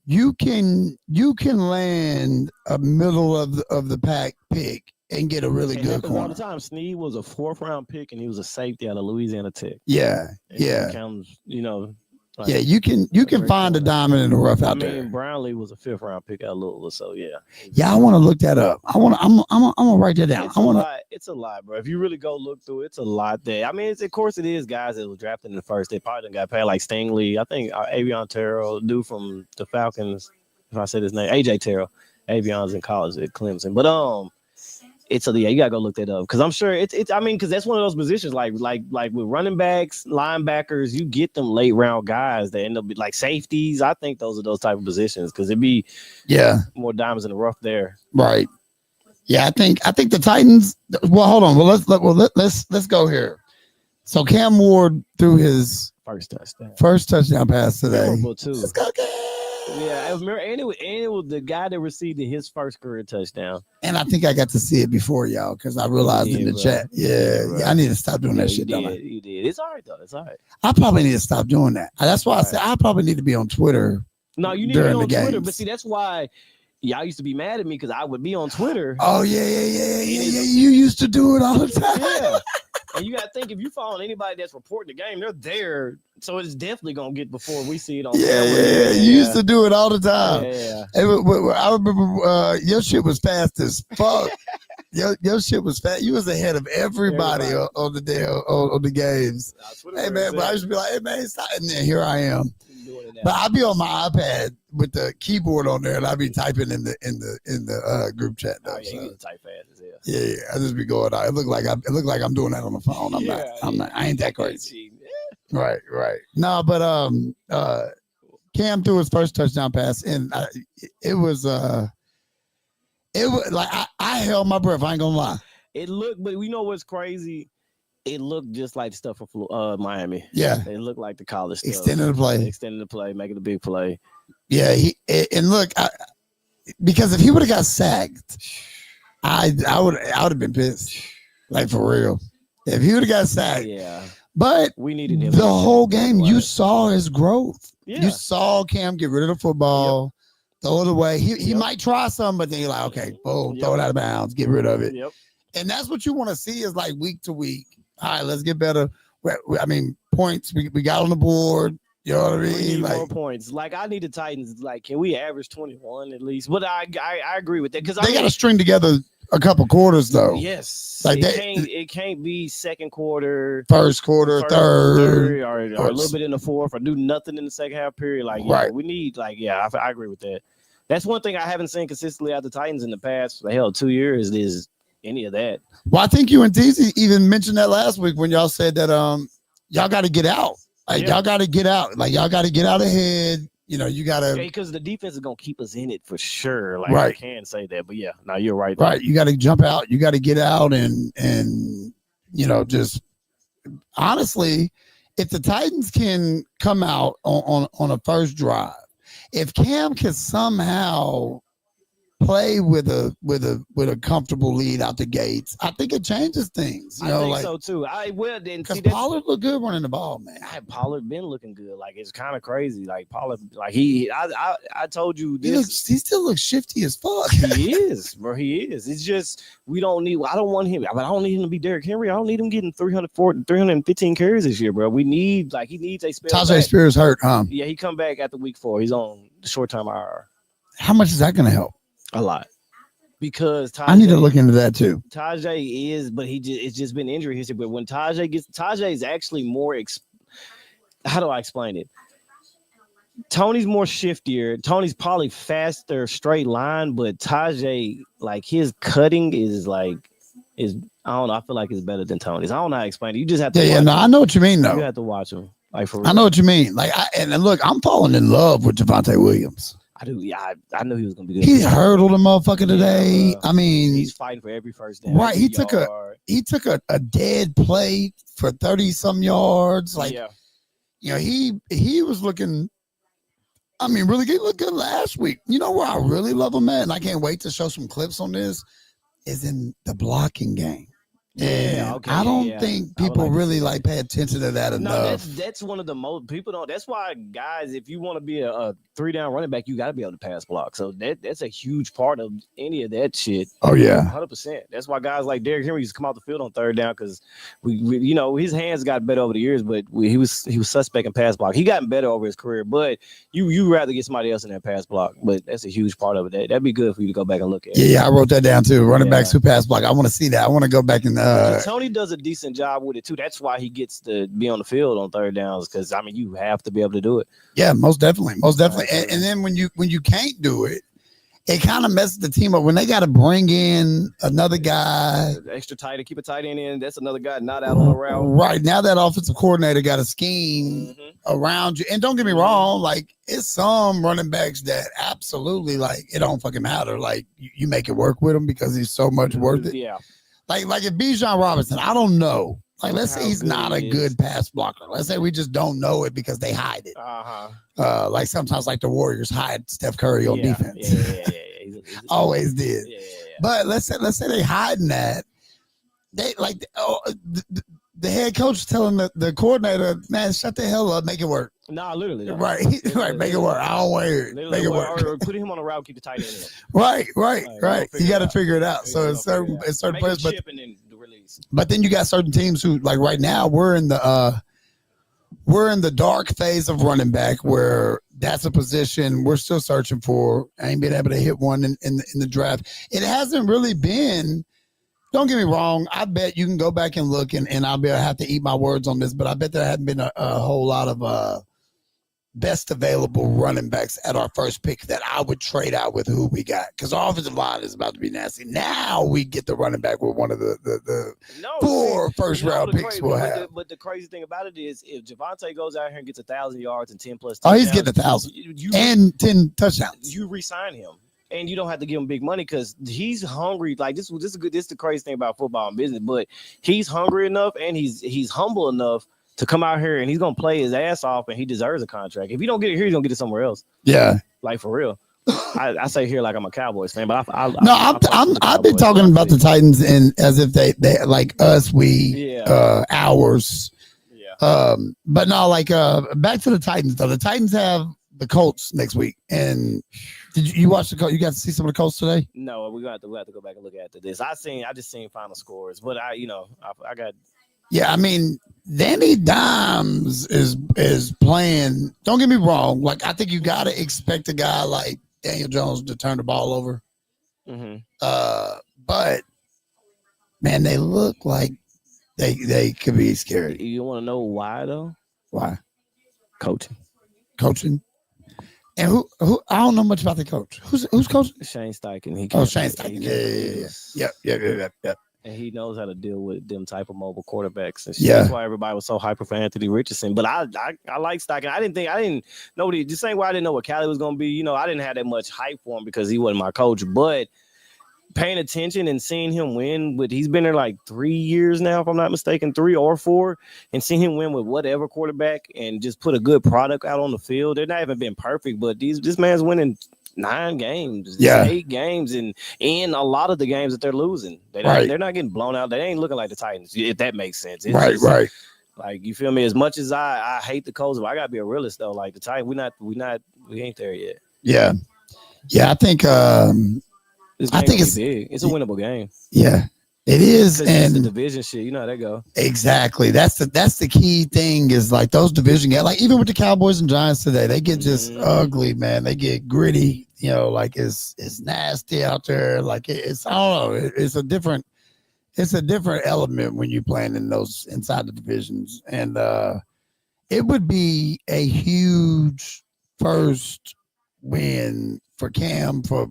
you can land a middle of the pack pick and get a really good corner. All the time, Snead was a 4th round pick and he was a safety out of Louisiana Tech. Yeah, and comes, Like, yeah, you can find a diamond in the rough out there. Brownlee was a 5th round pick out of Louisville, so yeah. Yeah, I want to look that up. I'm gonna write that down. It's a lot, bro. If you really go look through it, it's a lot there. I mean, of course it is guys that was drafted in the first. They probably done got paid like Stingley. I think Avion Terrell, dude from the Falcons, if I said his name, AJ Terrell. Avion's in college at Clemson. But you gotta go look that up because I'm sure it's. I mean, because that's one of those positions like with running backs, linebackers, you get them late round guys that end up like safeties. I think those are those type of positions because it'd be more diamonds in the rough there. Right. Yeah, I think the Titans. Well, hold on. Well, let's go here. So Cam Ward threw his first touchdown pass today. Memorable too. Let's go, Cam. Yeah, I remember, and it was the guy that received his first career touchdown. And I think I got to see it before y'all because I realized in the chat. Yeah, I need to stop doing that shit. You did. It's all right though. It's all right. I probably need to stop doing that. That's why I said I probably need to be on Twitter. No, you need to be on Twitter. But see, that's why y'all used to be mad at me because I would be on Twitter. Oh yeah. You used to do it all the time. Yeah. And you got to think if you follow anybody that's reporting the game, they're there. So it's definitely going to get before we see it on Yeah, you used to do it all the time. Yeah. I remember your shit was fast as fuck. your shit was fast. You was ahead of everybody. On the day on the games. Hey, man, but I used to be like, hey, man, stop. And then here I am. But I'll be on my iPad with the keyboard on there, and I'll be typing in the group chat. Though, you type fast as hell. Yeah, I just be going out. It look like I'm doing that on the phone. I'm not. I ain't that crazy. Right. No, but Cam threw his first touchdown pass, and it was like I held my breath. I ain't gonna lie. It looked, but we know what's crazy. It looked just like the stuff from Miami. Yeah. It looked like the college stuff. Extending the play, making a big play. Yeah, and look, because if he would have got sacked, I would have been pissed. Like for real. If he would have got sacked. Yeah. But we needed him the whole game. You saw his growth. Yeah. You saw Cam get rid of the football, throw it away. He might try something, but then you're like, okay, boom, throw it out of bounds, get rid of it. Yep. And that's what you want to see is like week to week. All right, let's get better. I mean, points we got on the board. You know what I mean? We need more points. Like I need the Titans. Like, can we average 21 at least? But I agree with that because they got to string together a couple quarters though. Yes, like it can't be second quarter, first quarter, third, or a little bit in the fourth, or do nothing in the second half period. Like, we need I agree with that. That's one thing I haven't seen consistently out the Titans in the past. 2 years is any of that. Well, I think you and TZ even mentioned that last week when y'all said that y'all got to get out. Like y'all got to get out. Like y'all got to get out ahead. You know, you got to because the defense is gonna keep us in it for sure. Like I can say that, but no, you're right. Right, you got to jump out. You got to get out and you know just honestly, if the Titans can come out on a first drive, if Cam can somehow play with a comfortable lead out the gates, I think it changes things. You know, think so too. Because Pollard looked good running the ball, man. Pollard been looking good. Like it's kind of crazy. Like Pollard, like I told you this. He still looks shifty as fuck. He is, bro. He is. It's just I don't want him. I don't need him to be Derrick Henry. I don't need him getting 315 carries this year, bro. He needs a spell. Tajay Spears hurt, huh? Yeah, he come back after week 4. He's on the short-term IR. How much is that going to help? A lot, because I need to look into that too. Tajay is, but it's just been injury history. But when Tajay is actually more. How do I explain it? Tony's more shiftier. Tony's probably faster straight line, but Tajay, like his cutting is I don't know. I feel like it's better than Tony's. I don't know how to explain it. You just have to. No, I know what you mean though. You have to watch him. Like for real. I know what you mean. Like and look, I'm falling in love with Javonte Williams. I do. Yeah, I knew he was gonna be good. He hurdled a motherfucker today. I mean, he's fighting for every first down. Right. He took a dead play for 30-some yards. Like, you know, he was looking. I mean, really good. Looked good last week. You know where I really love him at, and I can't wait to show some clips on this. Is in the blocking game. And okay, I don't yeah. think I would people like to see really that. like pay attention to that No, enough. that's one of the most people don't. That's why guys, if you want to be a 3-down running back, you got to be able to pass block. So that's a huge part of any of that shit. Oh yeah. 100%. That's why guys like Derrick Henry used to come out the field on 3rd down because we his hands got better over the years, but he was suspect in pass block. He gotten better over his career, but you rather get somebody else in that pass block. But that's a huge part of it. That'd be good for you to go back and look at. Yeah, I wrote that down too. Running Yeah. backs who pass block. I want to see that. I want to go back and Tony does a decent job with it too. That's why he gets to be on the field on 3rd downs because I mean you have to be able to do it. Yeah, most definitely. And then when you can't do it, it kind of messes the team up when they got to bring in another guy. Extra tight to keep a tight end in. That's another guy not out on the route. Right now, that offensive coordinator got a scheme around you. And don't get me wrong, like it's some running backs that absolutely like it don't fucking matter. Like you make it work with him because he's so much worth it. Yeah. Like if Bijan Robinson, I don't know. Like let's say he's not a good pass blocker. Let's say we just don't know it because they hide it. Like sometimes like the Warriors hide Steph Curry on defense. Yeah. Always did. Yeah. But let's say they hiding that. They like the head coach telling the coordinator, man, shut the hell up, make it work. Nah, literally. No. Right, make it work. I don't want it. Make it work. Or putting him on the route, keep the tight end in. Right. You got to figure it out. So it's certain players, but but then you got certain teams who like right now we're in the dark phase of running back where that's a position we're still searching for. I ain't been able to hit one in the draft. It hasn't really been. Don't get me wrong. I bet you can go back and look, and I'll have to eat my words on this, but I bet there hadn't been a whole lot of best available running backs at our first pick that I would trade out with who we got because our offensive line is about to be nasty. Now we get the running back with one of the 4 first-round picks we'll have. But the crazy thing about it is if Javonte goes out here and gets 1,000 yards and 10 plus touchdowns, he's getting 1,000 and 10 touchdowns. You re-sign him. And you don't have to give him big money because he's hungry. Like this is good. This is the crazy thing about football and business. But he's hungry enough and he's humble enough to come out here and he's gonna play his ass off and he deserves a contract. If you don't get it here, he's gonna get it somewhere else. Yeah, like for real. I say here like I'm a Cowboys fan, but I've been talking about the Titans and as if they like us, ours. Yeah. But no, like back to the Titans though. The Titans have the Colts next week, and did you watch the Colts? You got to see some of the Colts today? No, we have to go back and look at this. I just seen final scores, but I got. Yeah, I mean, Danny Dimes is playing. Don't get me wrong. Like I think you got to expect a guy like Daniel Jones to turn the ball over. But man, they look like they could be scary. You want to know why though? Why? Coaching. And who I don't know much about the coach. Who's coaching? Shane Steichen. Shane Steichen. Yeah. And he knows how to deal with them type of mobile quarterbacks. And yeah. That's why everybody was so hyper for Anthony Richardson. But I like Steichen. I didn't know the same way I didn't know what Cali was gonna be. You know, I didn't have that much hype for him because he wasn't my coach. But paying attention and seeing him win he's been there like 3 years now, if I'm not mistaken, 3 or 4, and seeing him win with whatever quarterback and just put a good product out on the field. They're not even been perfect, but this man's winning 9 games, 8 games, and in a lot of the games that they're losing, they're not getting blown out. They ain't looking like the Titans, if that makes sense. It's right. Like you feel me? As much as I hate the Colts, but I gotta be a realist though. Like the Titans, we ain't there yet. Yeah. I think it's big. It's a winnable game. Yeah, it is. And the division shit, you know how that go. Exactly. That's the key thing is like those division games. Like even with the Cowboys and Giants today, they get just ugly, man. They get gritty. You know, like it's nasty out there. Like it's I don't know. It's a different element when you're playing in those inside the divisions, and it would be a huge first win for Cam for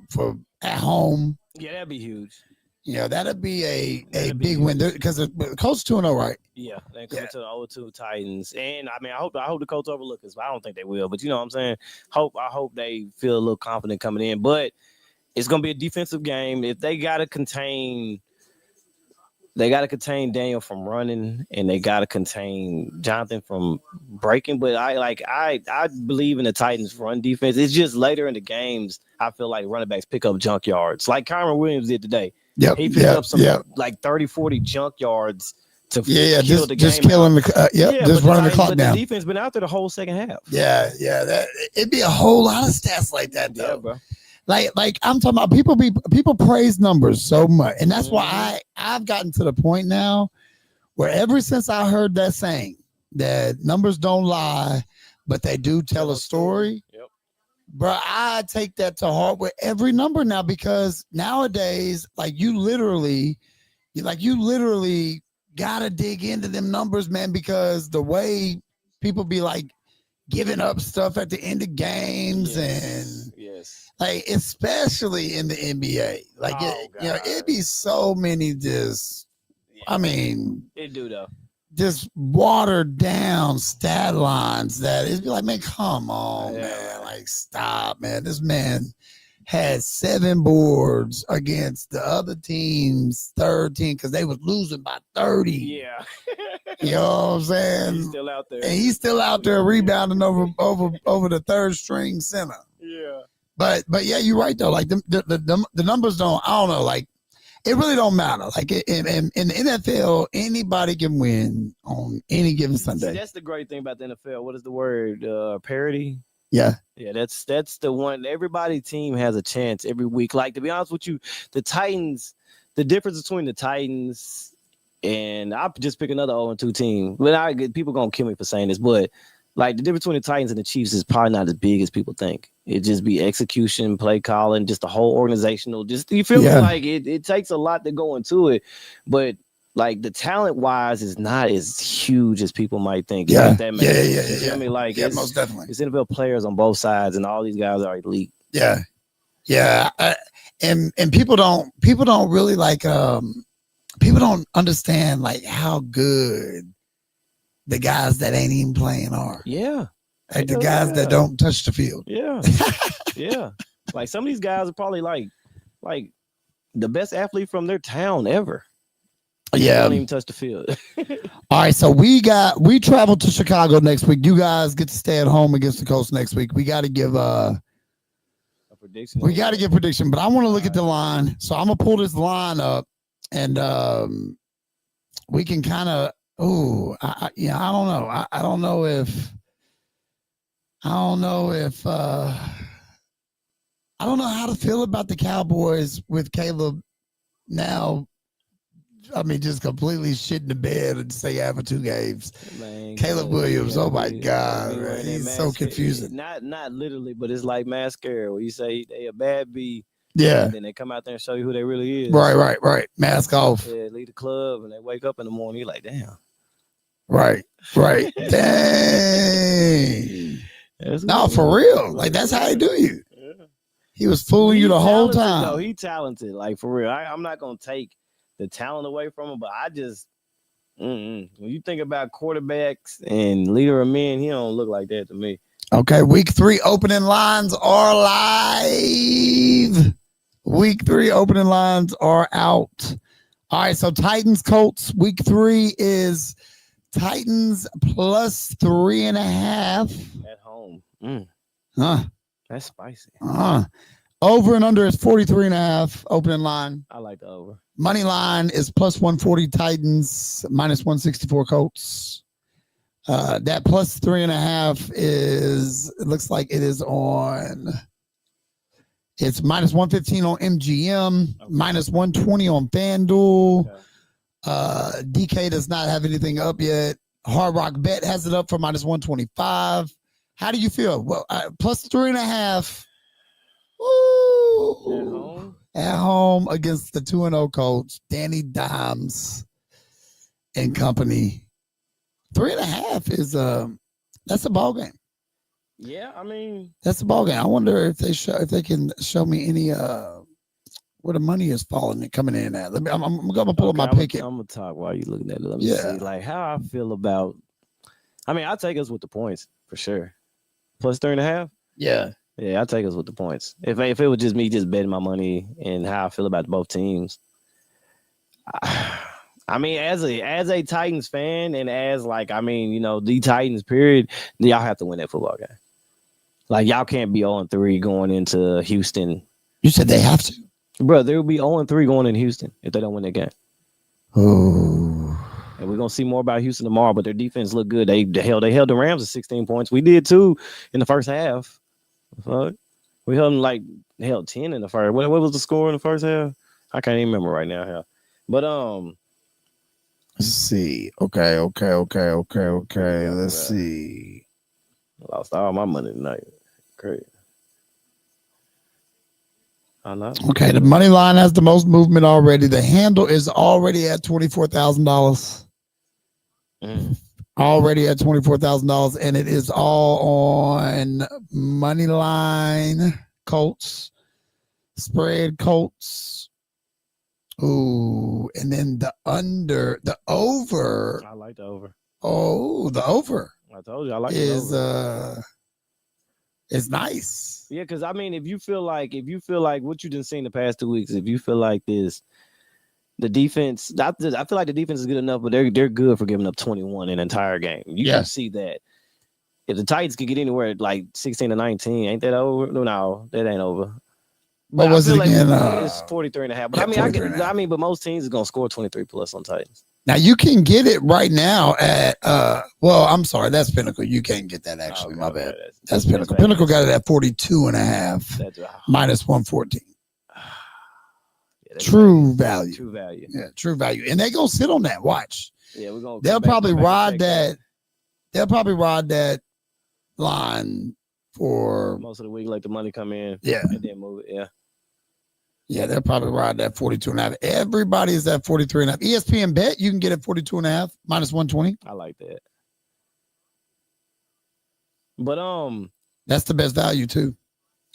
at home. Yeah, that'd be huge. Yeah, that'd be a big win because the Colts 2-0, right? Yeah, they come to the 0-2 Titans, and I mean, I hope the Colts overlook us, but I don't think they will. But you know what I'm saying? I hope they feel a little confident coming in. But it's gonna be a defensive game. If they gotta contain Daniel from running, and they gotta contain Jonathan from breaking. But I believe in the Titans' run defense. It's just later in the games, I feel like running backs pick up junk yards, like Kyron Williams did today. Yep. He picked up some like 30, 40 junk yards to kill the game. Just killing just running the clock down. The defense been out there the whole second half. Yeah. It'd be a whole lot of stats like that though. Yeah, bro. Like I'm talking about people praise numbers so much. And that's why I've gotten to the point now where ever since I heard that saying that numbers don't lie, but they do tell a story. Yep. Bro, I take that to heart with every number now, because nowadays, like you literally gotta dig into them numbers, man, because the way people be like giving up stuff at the end of games and like, especially in the NBA, like it'd be so many I mean, it do though. Just watered down stat lines that it'd be like, man, come on, man. Like, stop, man. This man had 7 boards against the other team's third team because they was losing by 30. Yeah. You know what I'm saying? He's still out there. And he's still out there rebounding over the third string center. Yeah. But yeah, you're right though. Like the numbers don't, I don't know, like it really don't matter. Like in the NFL, anybody can win on any given Sunday. See, that's the great thing about the NFL. What is the word? Parity. Yeah. Yeah, that's the one. Everybody team has a chance every week. Like, to be honest with you, the Titans, the difference between the Titans and I'll just pick another 0-2 team. But people gonna kill me for saying this, but like the difference between the Titans and the Chiefs is probably not as big as people think. It just be execution, play calling, just the whole organizational. Just you feel me? Like it takes a lot to go into it, but like the talent wise is not as huge as people might think. Yeah, that makes sense. You feel me? Like most definitely. It's NFL players on both sides, and all these guys are elite. Yeah. And people don't really like people don't understand like how good the guys that ain't even playing are. Yeah. Like the guys that don't touch the field. Yeah. Yeah. Like some of these guys are probably like the best athlete from their town ever. Yeah. They don't even touch the field. All right. So we travel to Chicago next week. You guys get to stay at home against the Colts next week. We got to give a prediction. We got to give prediction, but I want to look at the line. So I'm going to pull this line up and we can kind of, I don't know. I don't know if I don't know how to feel about the Cowboys with Caleb now. I mean, just completely shit in the bed and say after 2 games. Man, Caleb Williams, oh my God, man, he's so confusing. Not literally, but it's like mascara where you say they a bad B. Yeah. And then they come out there and show you who they really is. Right. Mask off. Yeah, leave the club and they wake up in the morning. You're like, damn. Right. Dang. No, for real. Like, that's how he do you. Yeah. He was fooling you the whole time. No, he talented. Like, for real. I'm not going to take the talent away from him, but I just, when you think about quarterbacks and leader of men, he don't look like that to me. Okay, week 3 opening lines are live. Week 3 opening lines are out. All right, so Titans Colts week 3 is Titans plus 3.5 at home. That's spicy. Over and under is 43.5 opening line. I like the over. Money line is plus 140 Titans, minus 164 Colts. That plus 3.5 it looks like it is it's minus 115 on MGM, okay. Minus 120 on FanDuel. Okay. DK does not have anything up yet. Hard Rock Bet has it up for minus 125. How do you feel? Well, plus 3.5. Woo! At home against the 2-0 Colts, Danny Dimes and company. 3.5 is that's a ball game. Yeah, I mean that's a ball game. I wonder if they can show me any where the money is falling and coming in at. I'm gonna pull up my pick. I'm gonna talk while you looking at it. Let me see like how I feel about. I mean, I'll take us with the points for sure. Plus 3.5. Yeah, I'll take us with the points. If it was just me just betting my money and how I feel about both teams. I mean, as a Titans fan and as the Titans period, y'all have to win that football game. Like y'all can't be 0-3 going into Houston. You said they have to. Bro, they will be 0-3 going in Houston if they don't win that game. Oh. And we're gonna see more about Houston tomorrow, but their defense looked good. They held the Rams to 16 points. We did too in the first half. Fuck. We held them held 10 in the first. What was the score in the first half? I can't even remember right now. Yeah. But let's see. Okay. Let's see. I lost all my money tonight. Great. I'm not. Okay, the money line has the most movement already. The handle is already at $24,000. Already at $24,000, and it is all on money line, Colts, spread Colts. Ooh, and then the over. I like the over. Oh, the over. I told you I like the over. It's nice. Yeah, because I mean, if you feel like what you done seen the past 2 weeks, if you feel like the defense, I feel like the defense is good enough, but they're good for giving up 21 in an entire game. You can see that. If the Titans could get anywhere at like 16-19, ain't that over? No, that ain't over. What was it again? It's 43.5. But I mean, but most teams is gonna score 23 plus on Titans. Now you can get it right now at well, I'm sorry, that's Pinnacle. You can't get that actually. My bad. That's Pinnacle. Pinnacle got it at 42.5 minus 114. True value. True value. Yeah, true value. And they gonna sit on that. Watch. Yeah, we're gonna. They'll probably ride that. They'll probably ride that line for most of the week, like the money come in. Yeah. And then move it. Yeah. Yeah, they'll probably ride that 42.5. Everybody is at 43.5. ESPN bet you can get it 42.5 minus 120. I like that. But that's the best value too.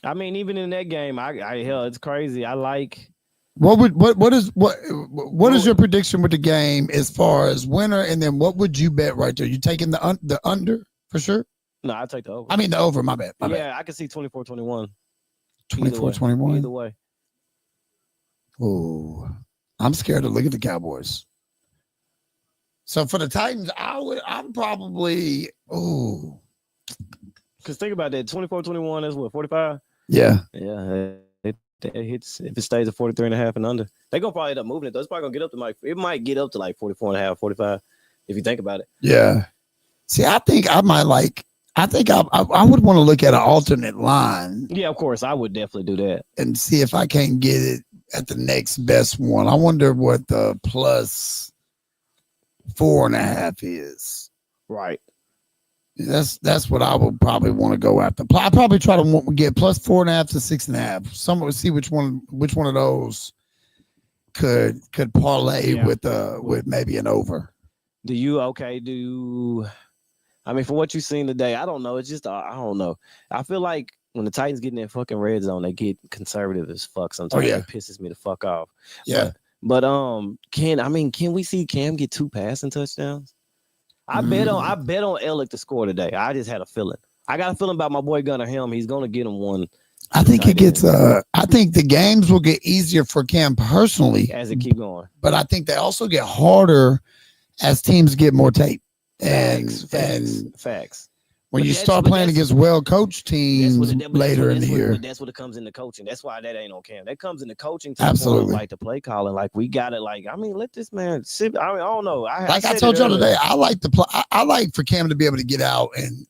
I mean, even in that game, it's crazy. I like. What is your prediction with the game as far as winner, and then what would you bet right there? You taking the under for sure? No, I take the over. I mean the over. My bad. I can see 24-21. 24-21. Either way. Oh, I'm scared to look at the Cowboys. So for the Titans, I'm probably because think about that, 24-21 is what, 45? Yeah. Yeah. It hits if it stays at 43.5 and under. They're gonna probably end up moving it though. It's probably gonna get up to it might get up to like 44.5, 45, if you think about it. Yeah. See, I think I would want to look at an alternate line. Yeah, of course. I would definitely do that. And see if I can't get it at the next best one. I wonder what the plus 4.5 is. Right. That's what I would probably want to go after. I probably try to get plus 4.5 to 6.5. Someone would see which one of those could parlay with maybe an over. I mean, for what you've seen today, I don't know. It's just I don't know. I feel like when the Titans get in that fucking red zone, they get conservative as fuck. Sometimes it pisses me the fuck off. Yeah. But can we see Cam get 2 passing touchdowns? I bet on Ellick to score today. I just had a feeling. I got a feeling about my boy Gunnar Helm. He's gonna get him one. I think he gets I think the games will get easier for Cam personally as it keep going. But I think they also get harder as teams get more tape. Facts. When you start playing against well-coached teams later in the year. That's what it comes into coaching. That's why that ain't on Cam. That comes into coaching. Absolutely. Like the play calling. Like we got it. Like, I mean, let this man sit. I mean, I don't know. I told y'all today, I like the play. I like for Cam to be able to get out and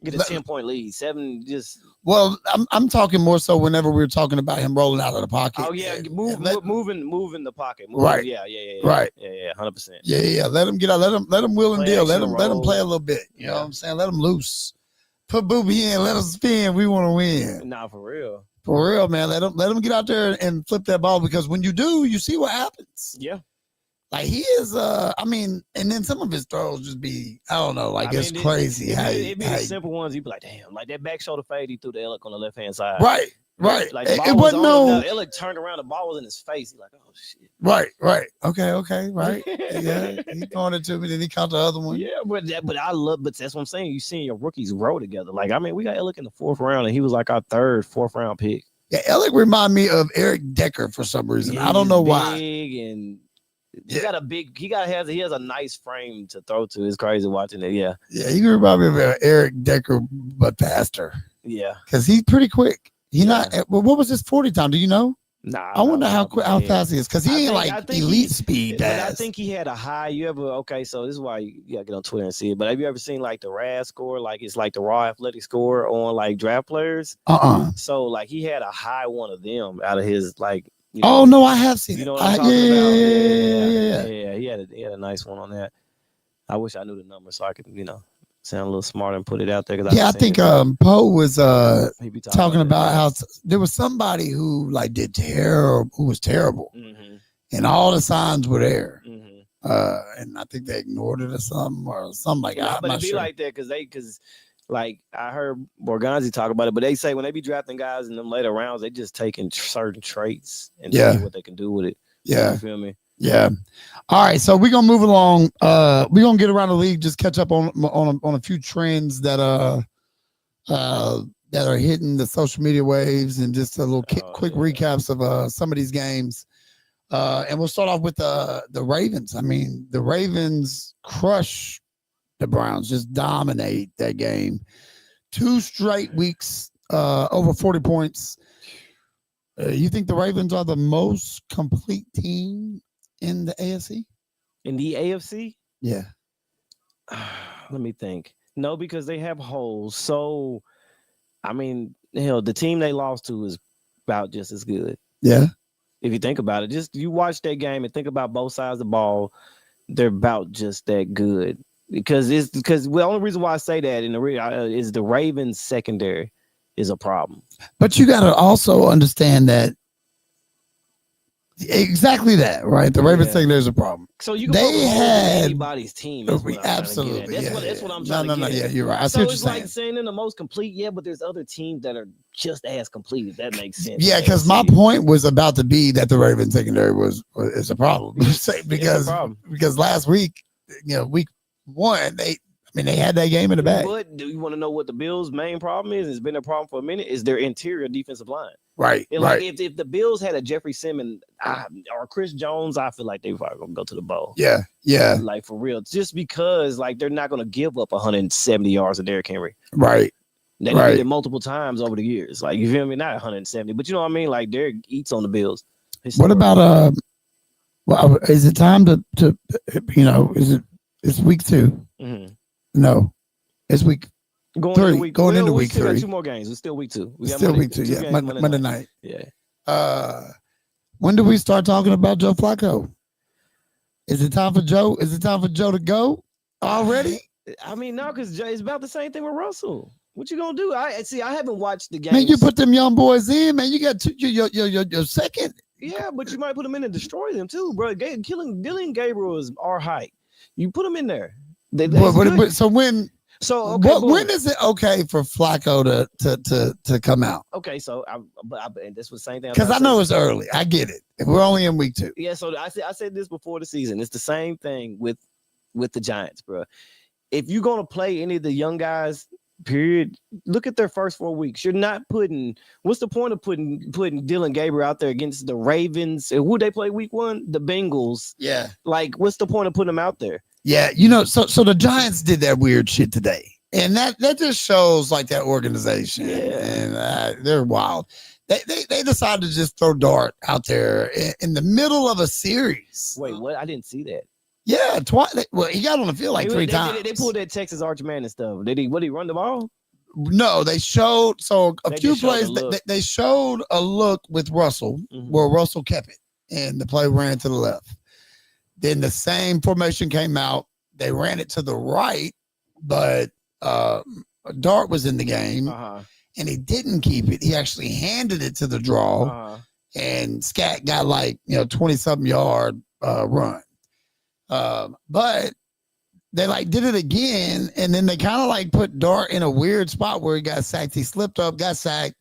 get a 10-point lead. 7 just. Well, I'm talking more so whenever we were talking about him rolling out of the pocket. Oh yeah, moving the pocket. Right. Yeah. Right. Yeah. 100%. Yeah. Let him get out. Let him wheel and deal. Let him play a little bit. You know what I'm saying? Let him loose. Put Booby in. Let him spin. We want to win. Nah, for real. For real, man. Let him get out there and flip that ball, because when you do, you see what happens. Yeah. Like he is, and then some of his throws just be, I don't know, it's crazy. It'd be the simple ones. You'd be like, damn, like that back shoulder fade he threw to Ellick on the left hand side. Right. Like it wasn't no. Ellick turned around, the ball was in his face. He's like, oh shit. Right. Okay. Right. Yeah. He pointed to me, then he caught the other one. Yeah, but that's what I'm saying. You seeing your rookies grow together. Like, I mean, we got Ellick in the 4th round, and he was like our 3rd, 4th round pick. Yeah, Ellick remind me of Eric Decker for some reason. Yeah, I don't know why. Big and. He has a nice frame to throw to. It's crazy watching it. Yeah. Yeah, he remind me of Eric Decker, but faster. Yeah. Because he's pretty quick. What was his 40 time? Do you know? Nah, I wonder not how off my how head. fast he is because he ain't I like think elite speed but I fast. think he had a high. Okay, so this is why you gotta get on Twitter and see it. But have you ever seen like the RAS score? Like it's like the raw athletic score on like draft players. So like he had a high one of them out of his like. Oh no, I have seen you it. know what I'm talking about? Yeah. He had a nice one on that. I wish I knew the number so I could sound a little smarter and put it out there. I think Poe was he be talking about how that. there was somebody who like did terrible, who was terrible, Mm-hmm. and all the signs were there. Mm-hmm. And I think they ignored it or something like that. But it'd be like that because like I heard Borganzi talk about it, but they say when they be drafting guys in them later rounds, they just taking certain traits and seeing what they can do with it. Yeah. You feel me? Yeah. All right. So we're gonna move along. We're gonna get around the league, just catch up on a few trends that are hitting the social media waves, and just a little quick recaps of some of these games. And we'll start off with the Ravens. I mean, the Ravens crush the Browns, just dominate that game. 2 straight weeks, over 40 points. You think the Ravens are the most complete team in the AFC? In the AFC? Yeah. Let me think. No, because they have holes. So, I mean, hell, the team they lost to is about just as good. Yeah. If you think about it, just you watch that game and think about both sides of the ball, they're about just that good. Because the only reason why I say that is the Ravens secondary is a problem. But you got to also understand that exactly that, right? The Ravens secondary is a problem. So you can had anybody's team. Absolutely. That's what I'm trying to get at. Yeah, you're right. I see so what it's you're like saying they're the most complete, but there's other teams that are just as complete, if that makes sense. Yeah, because my point was about to be that the Ravens secondary is a problem. because last week, week 1, they had that game in the bag. But do you want to know what the Bills' main problem is? It's been a problem for a minute. Is their interior defensive line. Right. Like if the Bills had a Jeffrey Simmons or Chris Jones, I feel like they probably gonna go to the bowl. Yeah. Yeah. Like for real, just because like they're not gonna give up 170 yards of Derrick Henry. Right. They did it multiple times over the years. Like you feel me? Not 170, but you know what I mean. Like Derrick eats on the Bills. What about Well, is it time to it's week 2? Mm-hmm. No, it's week. Going into week 3. Got 2 more games. It's still week 2. We got still week 2. Yeah, Monday night. Yeah. When do we start talking about Joe Flacco? Is it time for Joe? Is it time for Joe to go already? I mean, no, because it's about the same thing with Russell. What you gonna do? I haven't watched the game. Man, you put them young boys in, man. You got your second. Yeah, but you might put them in and destroy them too, bro. Killing Dylan Gabriel is our height. You put them in there. So when? So okay, when is it okay for Flacco to come out? Okay, so and this was the same thing. Because I know it's early. I get it. We're only in week 2. Yeah, so I said this before the season. It's the same thing with the Giants, bro. If you're gonna play any of the young guys, period, look at their first 4 weeks. You're not putting. What's the point of putting Dylan Gabriel out there against the Ravens? And who they play week 1? The Bengals. Yeah. Like, what's the point of putting them out there? Yeah, so the Giants did that weird shit today, and that just shows like that organization, and they're wild. They decided to just throw Dart out there in the middle of a series. Wait, what? I didn't see that. Yeah, twice. Well, he got on the field like 3 times. They pulled that Texas Arch Man and stuff. Did he run the ball? No, they showed a few plays. They showed a look with Russell where Russell kept it, and the play ran to the left. Then the same formation came out. They ran it to the right, but Dart was in the game, and he didn't keep it. He actually handed it to the draw, and Scat got 20-something yard run. But they did it again, and then they kind of put Dart in a weird spot where he got sacked. He slipped up, got sacked.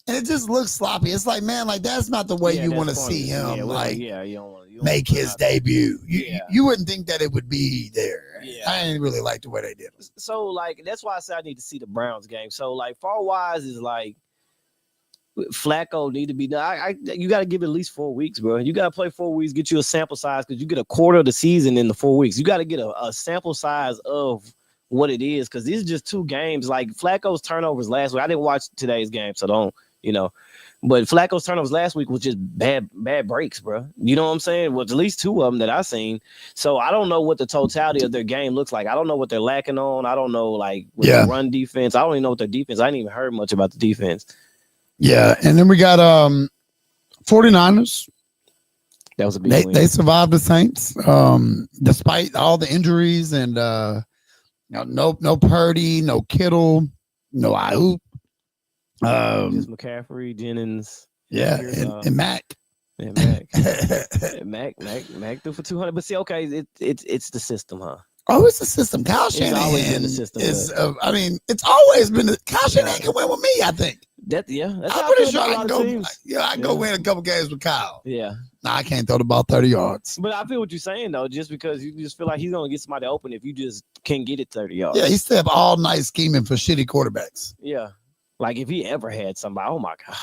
And it just looks sloppy. It's like, man, that's not the way you want to see him. You don't make his debut. You wouldn't think that it would be there. Yeah. I didn't really like the way they did it. So that's why I said I need to see the Browns game. So far wise is Flacco need to be done. You got to give it at least 4 weeks, bro. You got to play 4 weeks, get you a sample size because you get a quarter of the season in the 4 weeks. You got to get a sample size of what it is because these are just 2 games. Like Flacco's turnovers last week. I didn't watch today's game, so don't. But Flacco's turnovers last week was just bad breaks, bro. You know what I'm saying? Was at least 2 of them that I seen. So I don't know what the totality of their game looks like. I don't know what they're lacking on. I don't know like with the run defense. I don't even know what their defense. I didn't even heard much about the defense. Yeah, and then we got 49ers. That was a big win. They survived the Saints despite all the injuries and no Purdy, no Kittle, no Ayuk. Just McCaffrey, Jennings. And Mac. Yeah, Mac. Mac threw for 200. But see, okay, it's the system, huh? Oh, it's the system. Kyle Shanahan always been the system. It's always been. Kyle Shanahan can win with me, I think. That's I'm pretty sure I can go. I can go win a couple games with Kyle. Yeah. Nah, I can't throw the ball 30 yards. But I feel what you're saying though, just because you just feel like he's gonna get somebody open if you just can't get it 30 yards. Yeah, he stayed up all night scheming for shitty quarterbacks. Yeah. Like if he ever had somebody, oh my God.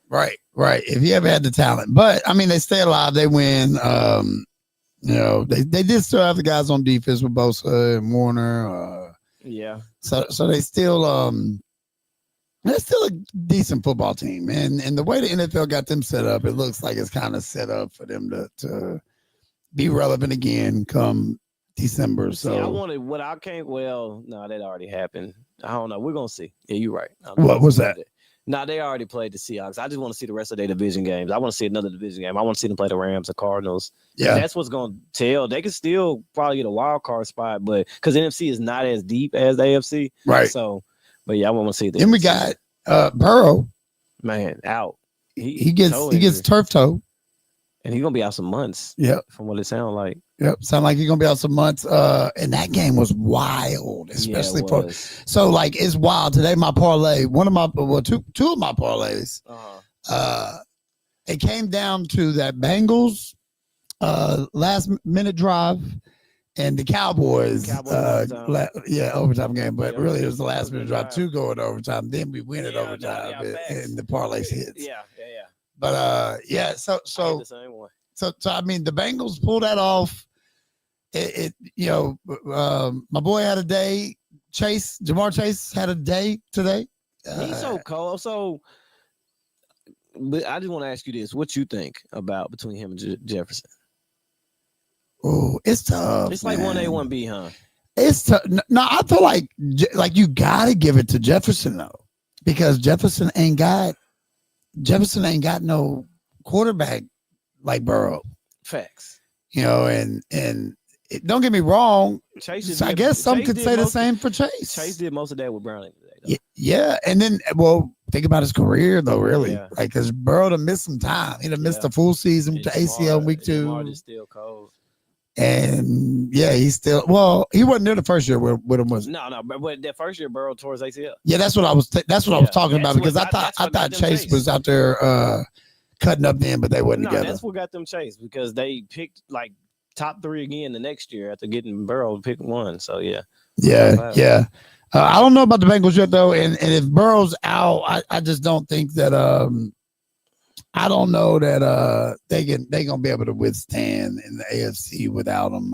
Right. If he ever had the talent. But I mean, they stay alive, they win. They did still have the guys on defense with Bosa and Warner. Yeah. So they still they're still a decent football team. And the way the NFL got them set up, it looks like it's kind of set up for them to be relevant again come December. So see, I wanted what I can't. Well, no, that already happened. I don't know. We're gonna see. Yeah, you're right. What was that? No, they already played the Seahawks. I just want to see the rest of their division games. I want to see another division game. I want to see them play the Rams, the Cardinals. Yeah, and that's what's going to tell. They can still probably get a wild card spot, but because NFC is not as deep as the AFC, right? So, but yeah, I want to see that. Then we got Burrow. Man, out. He gets turf toe, and he's gonna be out some months. Yep, from what it sounds like. Yep, sound like he's gonna be out some months. And that game was wild, especially for. So like it's wild today. My parlay, two of my parlays. It came down to that Bengals last minute drive and the Cowboys. Overtime game, but really it was the last minute drive to go in overtime. Then we win it overtime, and the parlays hits. Yeah. But so I mean the Bengals pulled that off. My boy had a day. Jamar Chase had a day today. He's so cold. So, but I just want to ask you this: what you think about between him and Jefferson? Oh, it's tough. It's like 1A, 1B, huh? It's tough. No, I feel like you gotta give it to Jefferson though, because Jefferson ain't got no quarterback like Burrow. Facts. And don't get me wrong. I guess some could say the same for Chase. Chase did most of that with Browning today. Yeah, and then think about his career though, really. Like, because Burrow done missed some time. He done missed the full season with the ACL in week 2. Jamar is still cold. And he's still he wasn't there the first year with him, was he? No, but that first year Burrow tore his ACL. Yeah, that's what I was talking about, because I thought Chase was out there cutting up then, but they wasn't together. That's what got them Chase, because they picked like top 3 again the next year after getting Burrow pick 1. So yeah. I don't know about the Bengals yet though, and if Burrow's out, I just don't think that I don't know that they gonna be able to withstand in the AFC without him.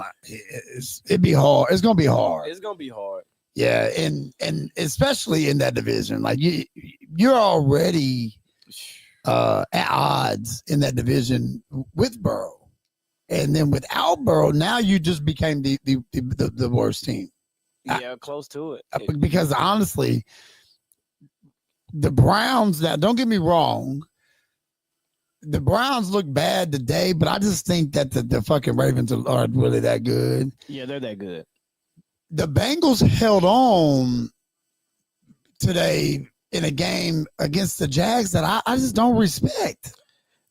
It'd be hard. It's gonna be hard. It's gonna be hard. Yeah, and especially in that division, like you're already at odds in that division with Burrow. And then without Burrow, now you just became the worst team. Yeah, close to it. Because honestly, the Browns, now don't get me wrong, the Browns look bad today, but I just think that the fucking Ravens aren't really that good. Yeah, they're that good. The Bengals held on today in a game against the Jags that I just don't respect.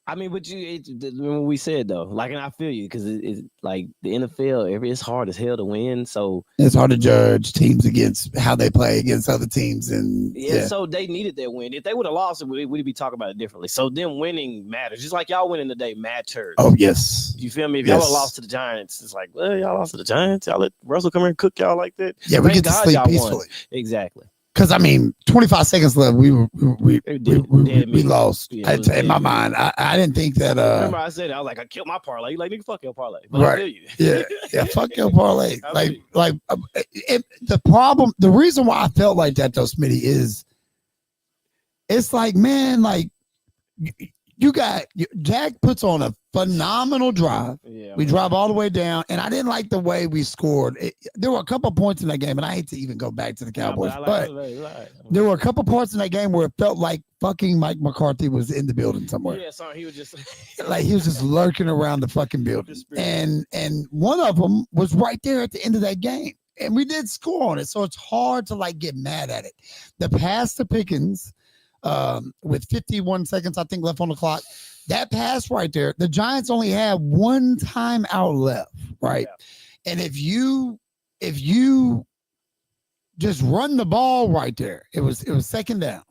I mean, but remember we said though, like, and I feel you, because it's like the NFL, it's hard as hell to win. So it's hard to judge teams against how they play against other teams, and so they needed that win. If they would have lost, we'd be talking about it differently. So them winning matters, just like y'all winning today mattered. Oh yes, you feel me? If y'all had lost to the Giants, it's like, well, y'all lost to the Giants. Y'all let Russell come here and cook y'all like that. Yeah, we get to sleep peacefully. Won. Exactly. Because 25 seconds left, we lost. In my mind, I didn't think that. Remember, I said I was like, I killed my parlay. Like, nigga, fuck your parlay. But right? I feel you. yeah, fuck your parlay. The reason why I felt like that though, Smitty, is it's like, man, like Jack puts on a phenomenal drive. Yeah, We drive all the way down, and I didn't like the way we scored. There were a couple of points in that game, and I hate to even go back to the Cowboys, but there were a couple parts in that game where it felt like fucking Mike McCarthy was in the building somewhere. Yeah, sorry, he was just like he was just lurking around the fucking building. And one of them was right there at the end of that game. And we did score on it. So it's hard to like get mad at it. The pass to Pickens with 51 seconds, I think, left on the clock. That pass right there, the Giants only had one timeout left, right? Yeah. And if you just run the ball right there, it was second down.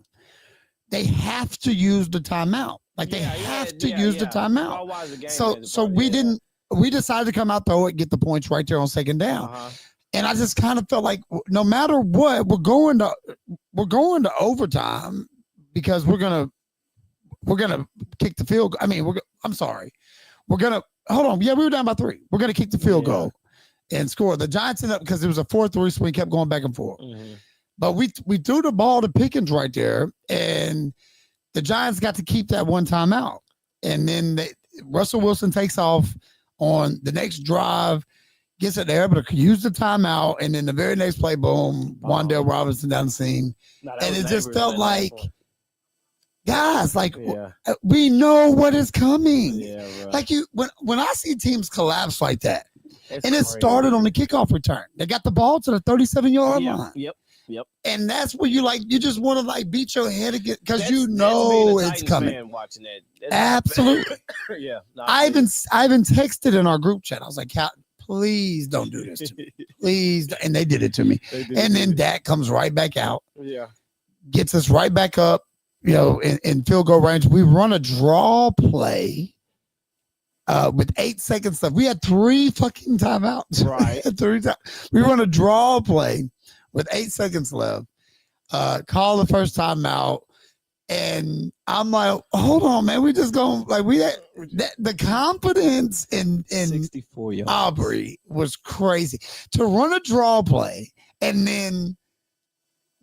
They have to use the timeout. Like they have to use the timeout. So we decided to come out, throw it, get the points right there on second down. And I just kind of felt like no matter what, we're going to overtime because we're gonna kick the field. I mean, I'm sorry. We're gonna hold on. Yeah, we were down by 3. We're gonna kick the field goal and score. The Giants ended up because it was a 4-3 swing, kept going back and forth. But we threw the ball to Pickens right there, and the Giants got to keep that one time out. And then Russell Wilson takes off on the next drive, gets it there, but use the timeout, and then the very next play, boom, Wan'Dale Robinson down the scene. And it just felt like, guys, like we know what is coming. Yeah, right. Like when I see teams collapse like that, and it started on the kickoff return. They got the ball to the 37-yard line. Yep. And that's where you just want to like beat your head again because you know it's coming. Watching that. Absolutely. Yeah. I even texted in our group chat. I was like, please don't do this to me. Please. And they did it to me. And then Dak comes right back out. Yeah. Gets us right back up, in field goal range. We run a draw play with 8 seconds left. We had 3 fucking timeouts. Right. 3 times. We run a draw play with 8 seconds left. Call the first timeout. And I'm like, hold on, man. We just going like the confidence in 64 yards. Aubrey was crazy to run a draw play, and then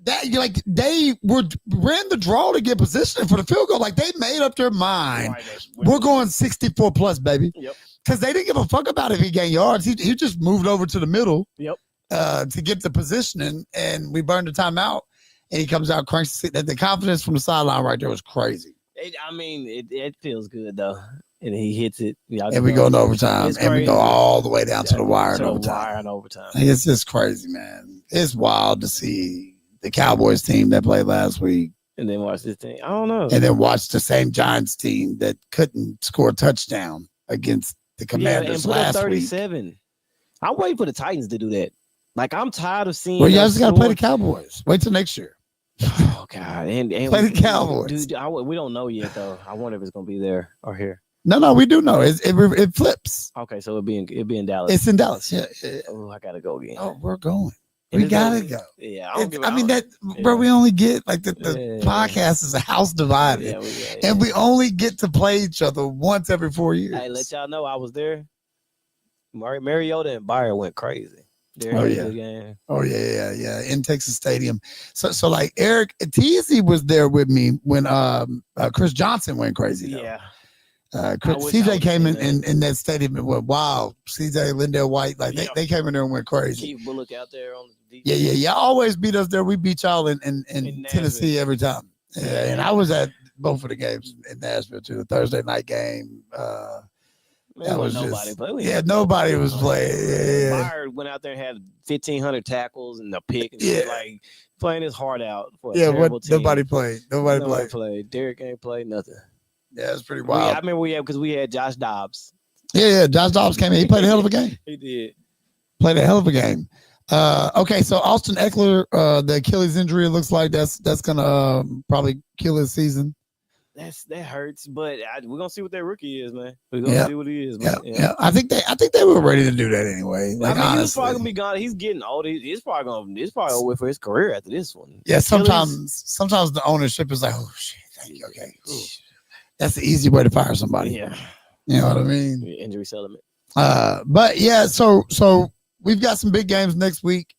that they ran the draw to get position for the field goal. Like they made up their mind. We're going 64 plus, baby. Yep. Because they didn't give a fuck about if he gained yards. He just moved over to the middle. Yep. To get the positioning, and we burned the timeout. And he comes out, cranks the confidence from the sideline right there was crazy. It feels good though, and he hits it. And we go into overtime, and we go all the way down to the wire in overtime. It's just crazy, man. It's wild to see the Cowboys team that played last week, and then watch this team. I don't know, and then watch the same Giants team that couldn't score a touchdown against the Commanders and put last up 37. Week. I'm waiting for the Titans to do that. Like I'm tired of seeing. Well, you just got to play the Cowboys. Wait till next year. Oh God! And play the Cowboys, dude. We don't know yet though. I wonder if it's gonna be there or here. No, we do know. It flips. Okay, so it'll be in Dallas. It's in Dallas. Yeah. Oh, I gotta go again. Oh, we're going. We gotta go. Yeah, bro. We only get like the podcast is a house divided, and we only get to play each other once every 4 years. Hey, let y'all know I was there. Mariota and Bayer went crazy. Oh yeah, in Texas Stadium. So like Eric Teasy was there with me when Chris Johnson went crazy. Though. Yeah. CJ came in that stadium and went wow. CJ, Lindell White, like they came in there and went crazy. Keith Bullock out there on the defense. Yeah. Y'all always beat us there. We beat y'all in Tennessee every time. Yeah, and I was at both of the games in Nashville too. The Thursday night game. That was nobody was playing. Yeah. Meyer went out there and had 1,500 tackles and a pick. And like playing his heart out. For nobody played. Nobody played. Derek ain't played nothing. Yeah, it's pretty wild. I remember because we had Josh Dobbs. Yeah. Josh Dobbs came in. He played a hell of a game. He did. Played a hell of a game. Okay, so Austin Eckler, the Achilles injury, it looks like that's gonna probably kill his season. That hurts, but we're gonna see what that rookie is, man. We're gonna see what he is, man. Yeah. I think they were ready to do that anyway. Like, honestly, he's probably gonna be gone. He's getting old. He's probably over for his career after this one. Yeah, sometimes the ownership is like, oh shit, thank you. Okay, ooh. That's the easy way to fire somebody. Yeah, you know what I mean. Injury settlement. But yeah, so we've got some big games next week.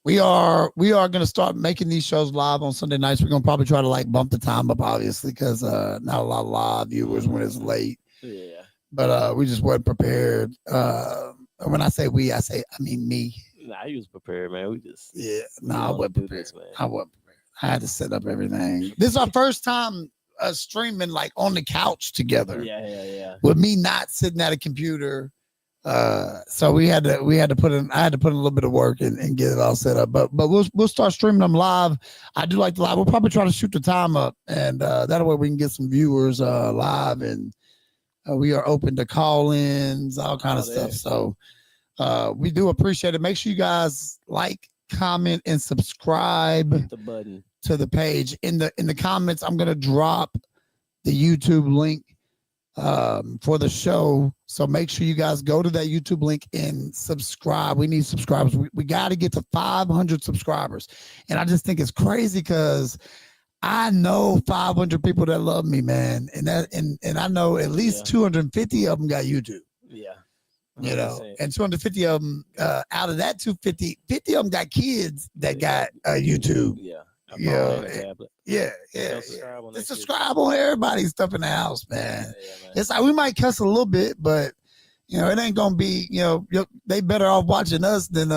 we are gonna start making these shows live on Sunday nights. We're gonna probably try to like bump the time up, obviously, because not a lot of live viewers when it's late. Yeah. But we just weren't prepared. When I say we, I mean me. Nah, he was prepared, man. We just I wasn't do prepared. this, man. I wasn't prepared. I had to set up everything. This is our first time streaming like on the couch together. Yeah. With me not sitting at a computer. So I had to put in a little bit of work and get it all set up. But we'll start streaming them live. I do like the live. We'll probably try to shoot the time up, and that way we can get some viewers live, and we are open to call-ins, all kind of stuff. So we do appreciate it. Make sure you guys like, comment, and subscribe. Hit the button to the page. In the comments, I'm gonna drop the YouTube link for the show. So make sure you guys go to that YouTube link and subscribe. We need subscribers. We got to get to 500 subscribers. And I just think it's crazy because I know 500 people that love me, man. And I know at least 250 of them got YouTube. Yeah. You know, and 250 of them, out of that 250, 50 of them got kids that got YouTube. Subscribe on everybody's stuff in the house, man. Man. It's like we might cuss a little bit, but it ain't gonna be. They better off watching us than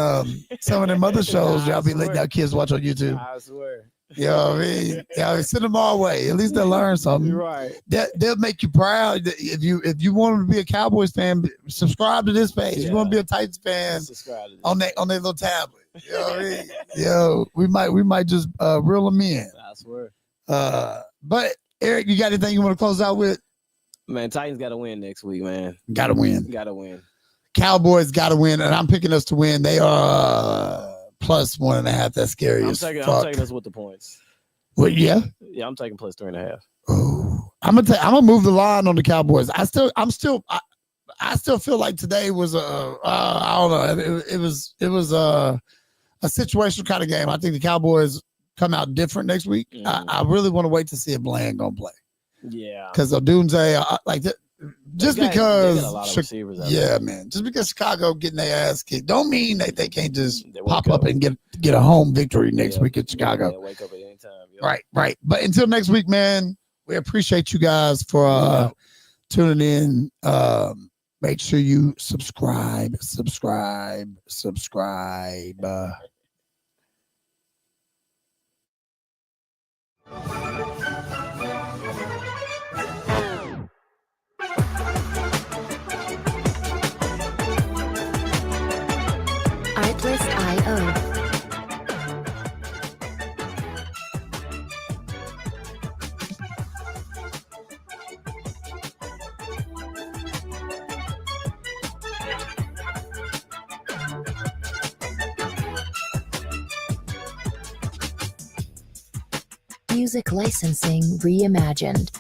some of them other shows y'all be letting y'all kids watch on YouTube. I swear. You know what I mean? Send them our way. At least they'll learn something. You're right. They'll make you proud. If you want to be a Cowboys fan, subscribe to this page. If you want to be a Titans fan, subscribe to on their little tablet. You know what I mean? We might just reel them in. I swear. But Eric, you got anything you want to close out with? Man, Titans got to win next week, man. Got to win. Cowboys got to win, and I'm picking us to win. They are plus 1.5. That's scary. I'm taking us with the points. Well, yeah. Yeah, I'm taking plus 3.5. Oh, I'm gonna move the line on the Cowboys. I still feel like today was I don't know. It was a situational kind of game. I think the Cowboys come out different next week. Mm-hmm. I really want to wait to see if Bland gonna play. Yeah, because Odunze just because yeah, man, just because Chicago getting their ass kicked don't mean that they can't just pop up and get a home victory next week at Chicago. Yeah, wake up at any time. Yep. Right. But until next week, man, we appreciate you guys for tuning in. Make sure you subscribe. Artlist.io. Music licensing reimagined.